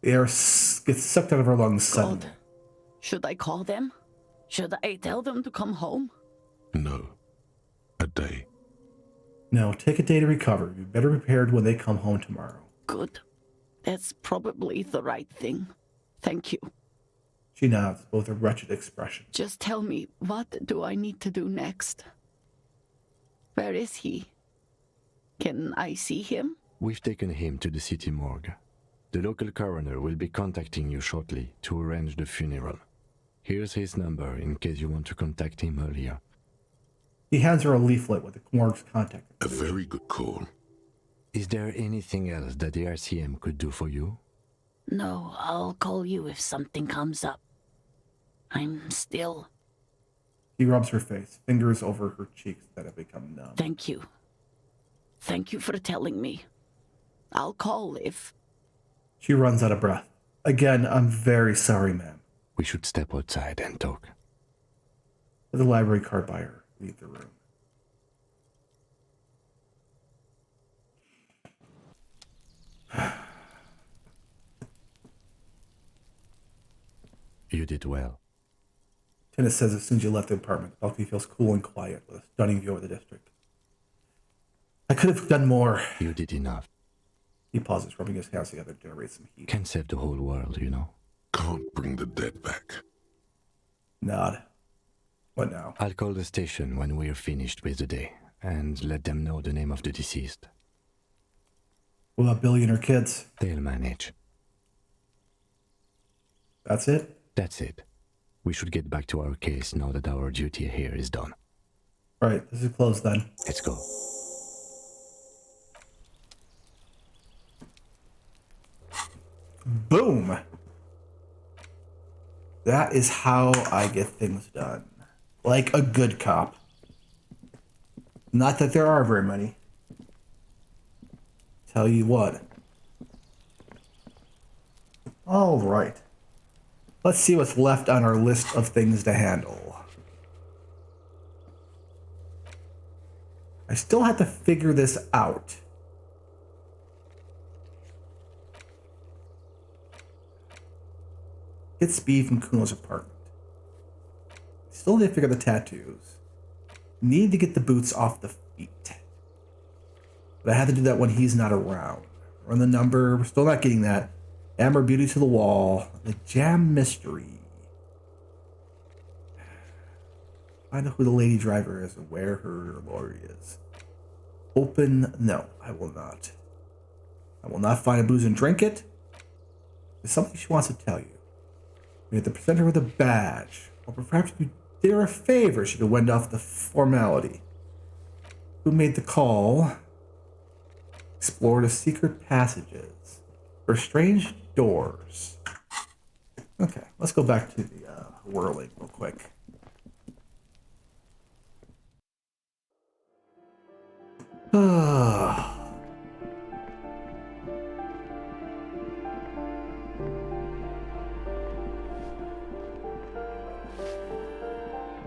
The air gets sucked out of her lungs suddenly. God. Should I call them? Should I tell them to come home? No. A day. No, take a day to recover. Be better prepared when they come home tomorrow. Good. That's probably the right thing. Thank you. She nods, both a wretched expression. Just tell me, what do I need to do next? Where is he? Can I see him? We've taken him to the city morgue. The local coroner will be contacting you shortly to arrange the funeral. Here's his number in case you want to contact him earlier. He hands her a leaflet with the morgue's contact. A very good call. Is there anything else that the RCM could do for you? No, I'll call you if something comes up. I'm still... He rubs her face, fingers over her cheeks that have become numb. Thank you. Thank you for telling me. I'll call if... She runs out of breath. Again, I'm very sorry, ma'am. We should step outside and talk. With the library card by her, leave the room. You did well. Tennis says as soon as you left the apartment, the balcony feels cool and quiet with a stunning view of the district. I could have done more. You did enough. He pauses, rubbing his hands together to generate some heat. Can save the whole world, you know. Can't bring the dead back. Nod. What now? I'll call the station when we're finished with the day and let them know the name of the deceased. What about Billy and her kids? They'll manage. That's it? That's it. We should get back to our case now that our duty here is done. Right, this is closed then. Let's go. Boom! That is how I get things done. Like a good cop. Not that there are very many. Tell you what. All right. Let's see what's left on our list of things to handle. I still have to figure this out. Get speed from Kuno's apartment. Still need to figure the tattoos. Need to get the boots off the feet. But I have to do that when he's not around. Run the number. We're still not getting that. Amber Beauty to the wall. The Jam Mystery. Find out who the lady driver is and where her lorry is. Open. No, I will not. I will not find a booze and drink it. There's something she wants to tell you. We have to present her with a badge. Or perhaps you did her a favor. She could wend off the formality. Who made the call? Explore the secret passages. For strange doors. Okay, let's go back to the whirling real quick.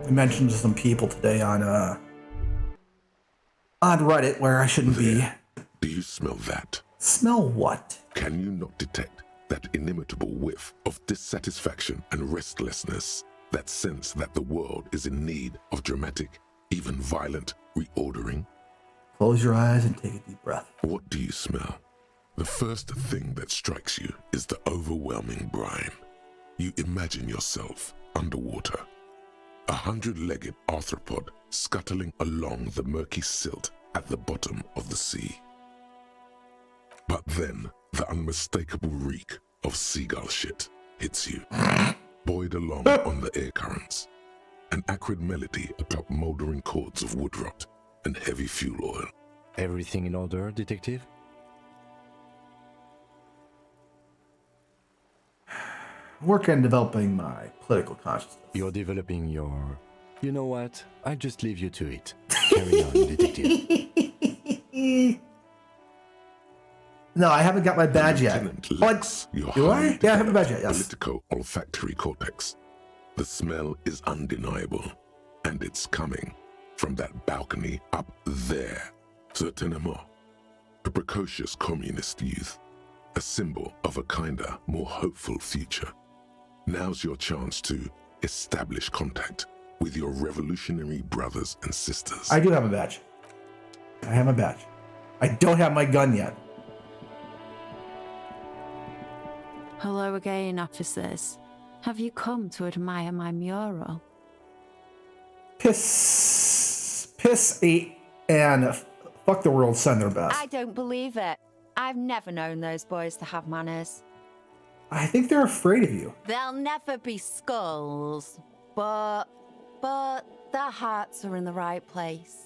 I mentioned to some people today on Reddit where I shouldn't be. Do you smell that? Smell what? Can you not detect that inimitable whiff of dissatisfaction and restlessness? That sense that the world is in need of dramatic, even violent reordering? Close your eyes and take a deep breath. What do you smell? The first thing that strikes you is the overwhelming brine. You imagine yourself underwater. 100-legged arthropod scuttling along the murky silt at the bottom of the sea. But then, the unmistakable reek of seagull shit hits you, buoyed along on the air currents. An acrid melody atop mouldering cords of wood rot and heavy fuel oil. Everything in order, detective? Work on developing my political consciousness. You're developing your... You know what? I'll just leave you to it. Carry on, detective. No, I haven't got my badge yet. What? Do I? Yeah, I have a badge yet, yes. Politico-olfactory cortex. The smell is undeniable, and it's coming from that balcony up there. Certainement. A precocious communist youth, a symbol of a kinder, more hopeful future. Now's your chance to establish contact with your revolutionary brothers and sisters. I do have a badge. I have my badge. I don't have my gun yet. Hello again, officers. Have you come to admire my mural? Piss, and fuck the world send their best. I don't believe it. I've never known those boys to have manners. I think they're afraid of you. They'll never be skulls, but their hearts are in the right place.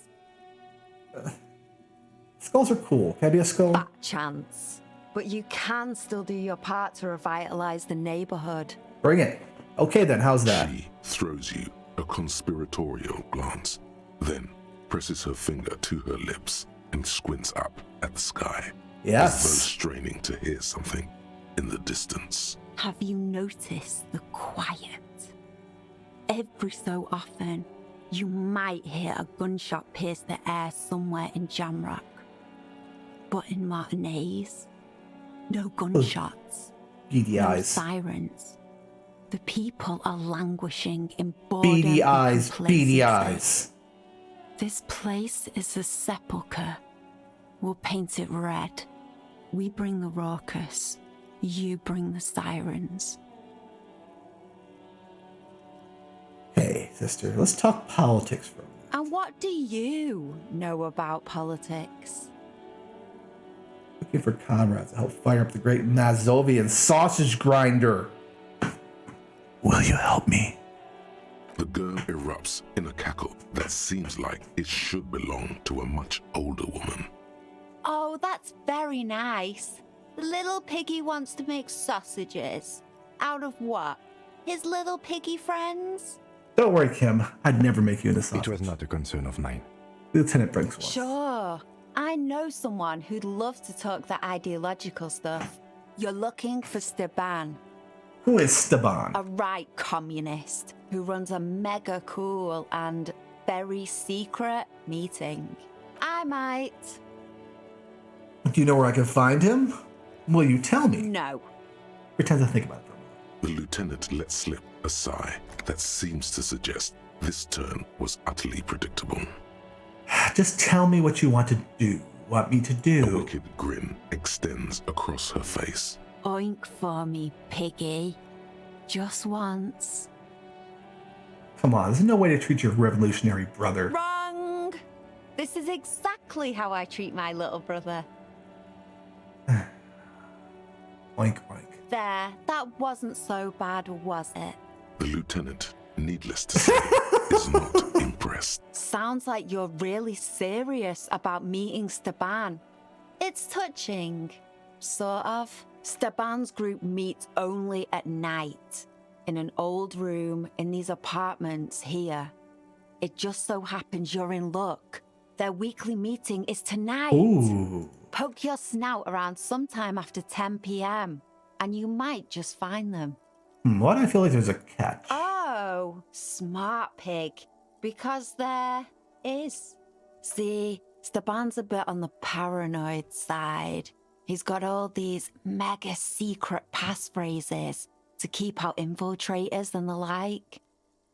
Skulls are cool. Can I be a skull? Fat chance. But you can still do your part to revitalize the neighborhood. Bring it. Okay then, how's that? She throws you a conspiratorial glance, then presses her finger to her lips and squints up at the sky. Yes. As though straining to hear something in the distance. Have you noticed the quiet? Every so often, you might hear a gunshot pierce the air somewhere in Jamrock. But in Martinez, no gunshots. Beady no eyes. Sirens. The people are languishing in boredom. Beady eyes. and Beady complacency. eyes. This place is a sepulchre. We'll paint it red. We bring the raucous. You bring the sirens. Hey, sister, let's talk politics for a minute. And what do you know about politics? Looking for comrades to help fire up the great Mazovian sausage grinder. Will you help me? The girl erupts in a cackle that seems like it should belong to a much older woman. Oh, that's very nice. The little piggy wants to make sausages. Out of what? His little piggy friends? Don't worry, Kim. I'd never make you into sausage. It was not a concern of mine. Lieutenant brings one. Sure. I know someone who'd love to talk that ideological stuff. You're looking for Steban. Who is Steban? A right communist who runs a mega cool and very secret meeting. I might. Do you know where I can find him? Will you tell me? No. Pretend to think about it for a moment. The lieutenant lets slip a sigh that seems to suggest this turn was utterly predictable. Just tell me what you want to do. Want me to A do? wicked grin extends across her face. Oink for me, piggy. Just once. Come on, there's no way to treat your revolutionary brother. Wrong! This is exactly how I treat my little brother. Oink, oink. There, that wasn't so bad, was it? The lieutenant, needless to say, is not impressed. Sounds like you're really serious about meeting Steban. It's touching. Sort of. Steban's group meets only at night. In an old room in these apartments here. It just so happens you're in luck. Their weekly meeting is tonight. Ooh. Poke your snout around sometime after 10 p.m. and you might just find them. Why do I feel like there's a catch? Oh, smart pig. Because there is. See, Steban's a bit on the paranoid side. He's got all these mega secret passphrases to keep out infiltrators and the like.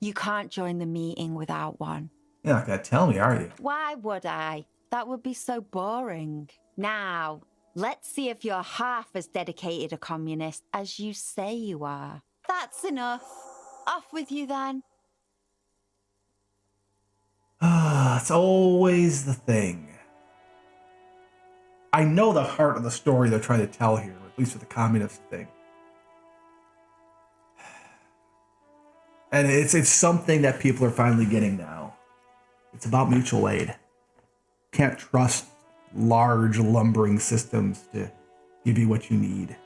You can't join the meeting without one. You're not gonna tell me, are you? Why would I? That would be so boring. Now, let's see if you're half as dedicated a communist as you say you are. That's enough. Off with you then. It's always the thing. I know the heart of the story they're trying to tell here, at least with the communist thing. And it's something that people are finally getting now. It's about mutual aid. Can't trust large lumbering systems to give you what you need.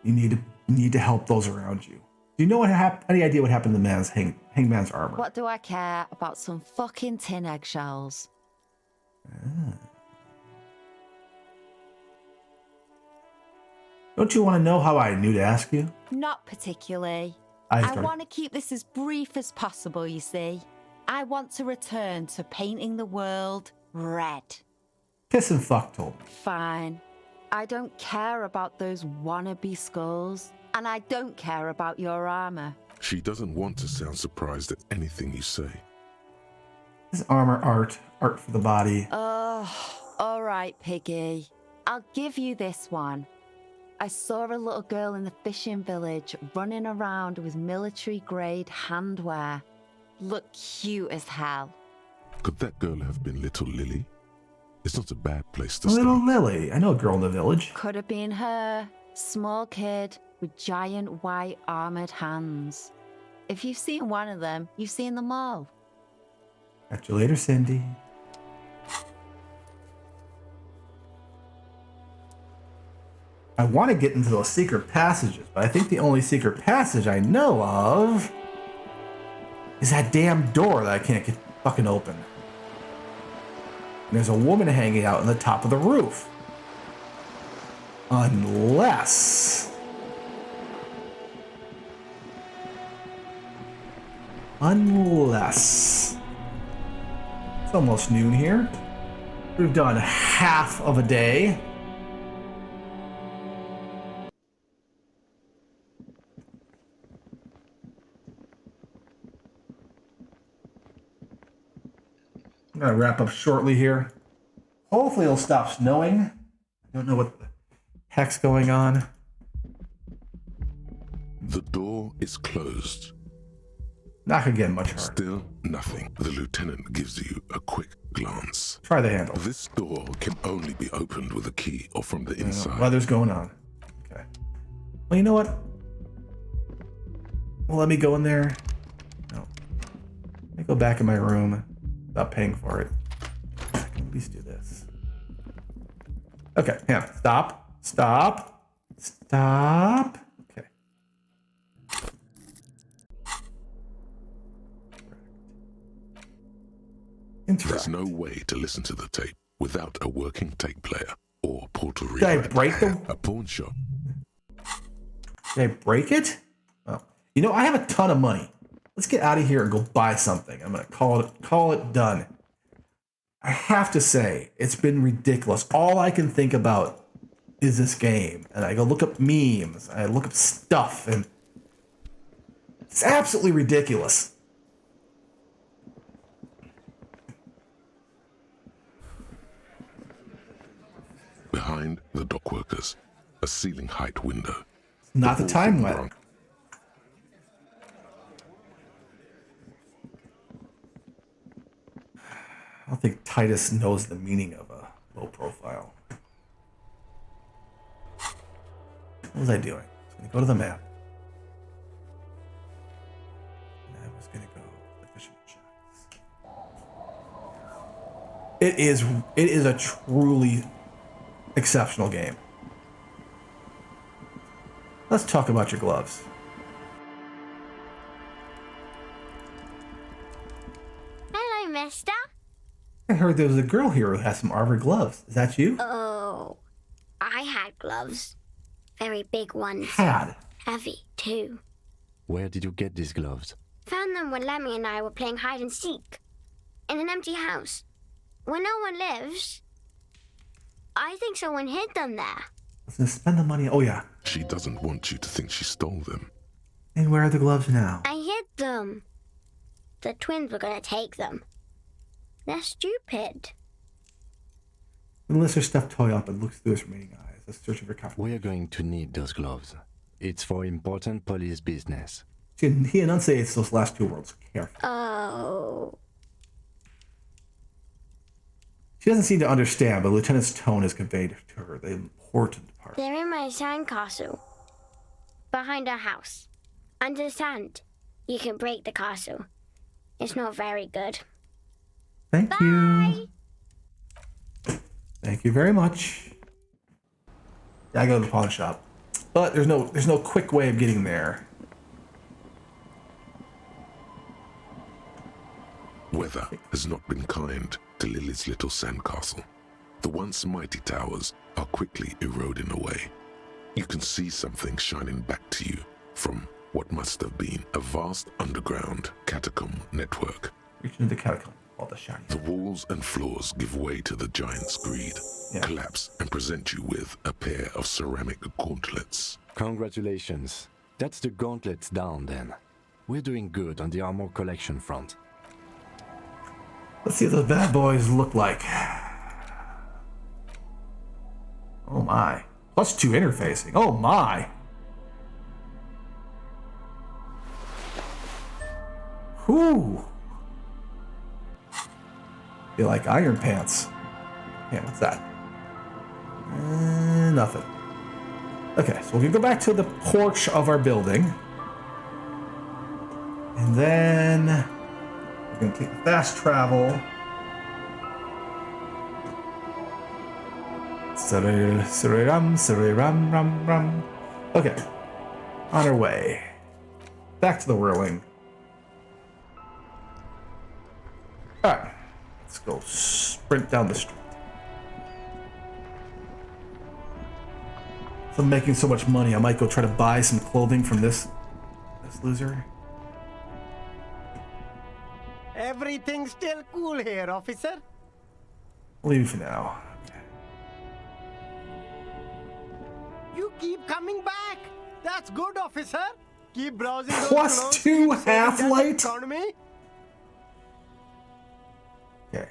You need to help those around you. Do you know what happened? Any idea what happened to the man's hangman's armor? What do I care about some fucking tin eggshells? Don't you want to know how I knew to ask you? Not particularly. I want to keep this as brief as possible, you see. I want to return to painting the world red. Piss and fuck told me. Fine. I don't care about those wannabe skulls, and I don't care about your armor. She doesn't want to sound surprised at anything you say. This armor art for the body. Oh, all right, Piggy. I'll give you this one. I saw a little girl in the fishing village running around with military-grade handwear. Looked cute as hell. Could that girl have been little Lily? It's not a bad place to Little start. Lily. I know a girl in the village. Could have been her. Small kid with giant white armored hands. If you've seen one of them, you've seen them all. Catch you later, Cindy. I want to get into those secret passages, but I think the only secret passage I know of is that damn door that I can't get fucking open. And there's a woman hanging out on the top of the roof. Unless... It's almost noon here. We've done half of a day. I'm gonna wrap up shortly here. Hopefully it'll stop snowing. I don't know what the heck's going on. The door is closed. Not gonna get much harder. Still nothing. The lieutenant gives you a quick glance. Try the handle. This door can only be opened with a key or from the inside. Weather's going on. Okay. Well, you know what? Well, let me go in there. No. Let me go back in my room. Stop paying for it. I can at least do this. Okay, yeah. Stop. Stop. Stop. Okay. There's no way to listen to the tape without a working tape player or portal reader. Did I break the... A pawn shop. Did I break it? Well, you know, I have a ton of money. Let's get out of here and go buy something. I'm going to call it done. I have to say, it's been ridiculous. All I can think about is this game. And I go look up memes. I look up stuff. And it's absolutely ridiculous. Behind the dock workers, a ceiling height window. Not the time wedding. I don't think Titus knows the meaning of a low profile. What was I doing? I was going to go to the map. And I was going to go to the fishing shacks. It is a truly exceptional game. Let's talk about your gloves. Hello, mister. I heard there was a girl here who has some armored gloves. Is that you? Oh, I had gloves. Very big ones. Had? Heavy, too. Where did you get these gloves? Found them when Lemmy and I were playing hide and seek. In an empty house. Where no one lives. I think someone hid them there. Let's spend the money. Oh, yeah. She doesn't want you to think she stole them. And where are the gloves now? I hid them. The twins were going to take them. They're stupid. Unless her stuffed toy up and looks through his remaining eyes. Let's search for cover. We're going to need those gloves. It's for important police business. See, he enunciates those last two words carefully. Oh. She doesn't seem to understand, but the lieutenant's tone has conveyed to her the important part. They're in my sandcastle. Behind our house. Under the sand. You can break the castle. It's not very good. Thank you. Thank you very much. Yeah, I go to the pawn shop. But there's no quick way of getting there. Weather has not been kind to Lily's little sandcastle. The once mighty towers are quickly eroding away. You can see something shining back to you from what must have been a vast underground catacomb network. Reach into the catacomb. All the shiny. The walls and floors give way to the giant's greed, collapse, and present you with a pair of ceramic gauntlets. Congratulations. That's the gauntlets down then. We're doing good on the armor collection front. Let's see what those bad boys look like. Oh my. +2 interfacing. Oh my. Whew. Feel like Iron Pants. Yeah, what's that? Nothing. Okay, so we can go back to the porch of our building. And then we're going to take the fast travel. Ram. Okay, on our way. Back to the whirling. Alright, let's go sprint down the street. So I'm making so much money, I might go try to buy some clothing from this loser. Everything's still cool here, officer. I'll leave you for now. You keep coming back. That's good, officer. Keep browsing those clothes, +2 keep saving that half-light? economy. Okay.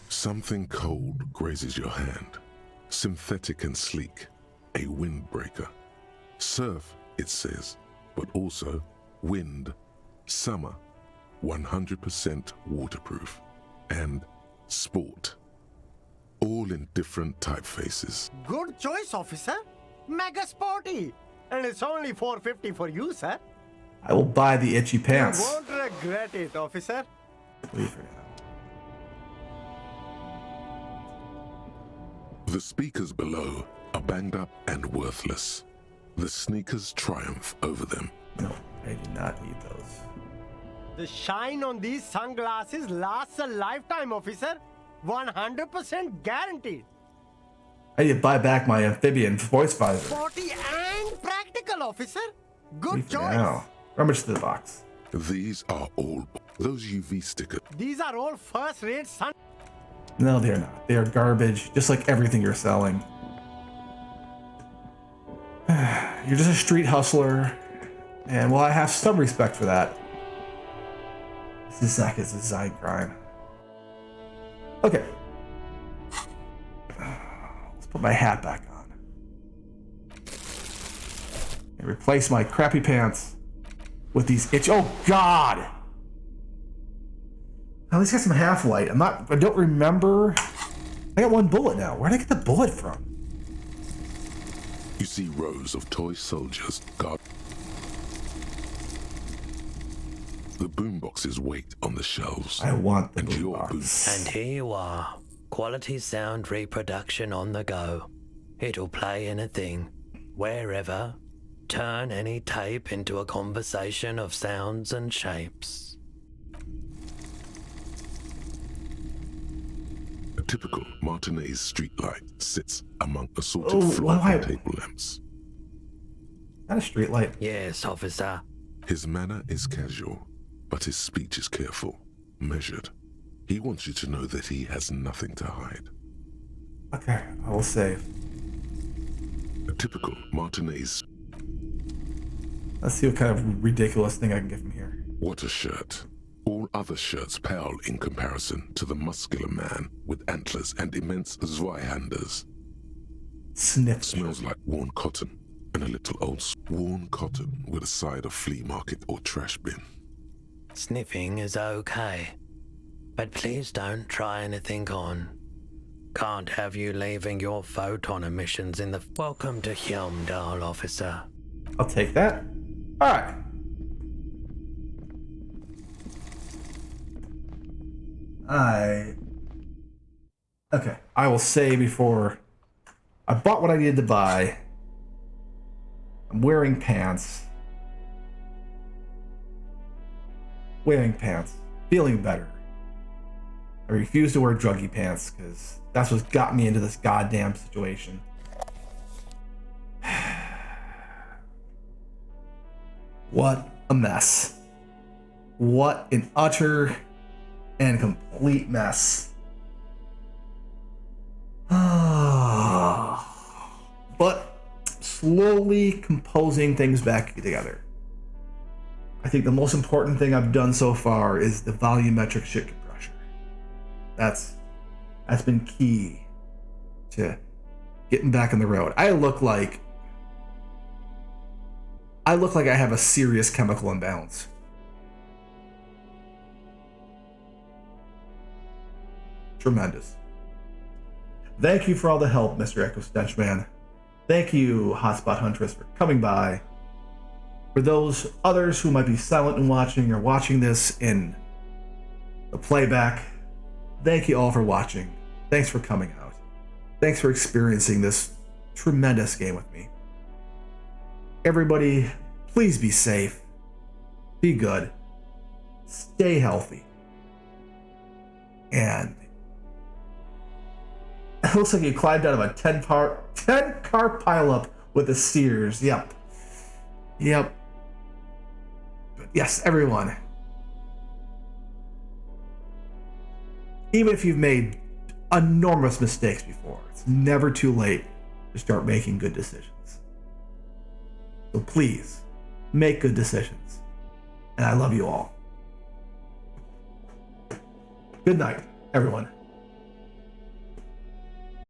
Something cold grazes your hand. Synthetic and sleek. A windbreaker. Surf, it says, but also wind, summer, 100% waterproof, and sport. All in different typefaces. Good choice, officer. Mega sporty. And it's only $4.50 for you, sir. I will buy the itchy pants. You won't regret it, officer. Leave for now. The speakers below are banged up and worthless. The sneakers triumph over them. No, I do not need those. The shine on these sunglasses lasts a lifetime, officer. 100% guaranteed. I need to buy back my amphibian voice visor. Sporty and practical, officer. Good Leave for choice. now. Rummage through the box. These are all those UV stickers. These are all first-rate sun. No, they're not. They are garbage, just like everything you're selling. You're just a street hustler, and well, I have some respect for that. This is like a design crime. Okay. Let's put my hat back on. And replace my crappy pants with these itch. Oh God! At least got some half-light. I don't remember. I got one bullet now. Where'd I get the bullet from? You see rows of toy soldiers guard. The boomboxes wait on the shelves. I want the and your boombox. And here you are. Quality sound reproduction on the go. It'll play anything, wherever. Turn any tape into a conversation of sounds and shapes. A typical Martinez streetlight sits among assorted floor table lamps. Not a streetlight. Yes, officer. His manner is casual, but his speech is careful, measured. He wants you to know that he has nothing to hide. Okay, I will save. A typical Martinez. Let's see what kind of ridiculous thing I can get from here. What a shirt. All other shirts pale in comparison to the muscular man with antlers and immense Zweihanders. Sniff. Smells like worn cotton and a little old worn cotton with a side of flea market or trash bin. Sniffing is okay, but please don't try anything on. Can't have you leaving your photon emissions in the... Welcome to Hjelmdal, officer. I'll take that. Alright. Okay, I will say before... I bought what I needed to buy. I'm wearing pants. Wearing pants. Feeling better. I refuse to wear druggy pants, because that's what's got me into this goddamn situation. What a mess. What an utter and complete mess. But slowly composing things back together. I think the most important thing I've done so far is the volumetric shit compressor. That's been key to getting back on the road. I look like I have a serious chemical imbalance. Tremendous. Thank you for all the help, Mr. Echo Stenchman. Thank you, Hotspot Huntress, for coming by. For those others who might be silent and watching or watching this in the playback, thank you all for watching. Thanks for coming out. Thanks for experiencing this tremendous game with me. Everybody, please be safe. Be good. Stay healthy. And it looks like you climbed out of a 10-car pileup with the Sears. Yep. But yes, everyone. Even if you've made enormous mistakes before, it's never too late to start making good decisions. So please, make good decisions. And I love you all. Good night, everyone.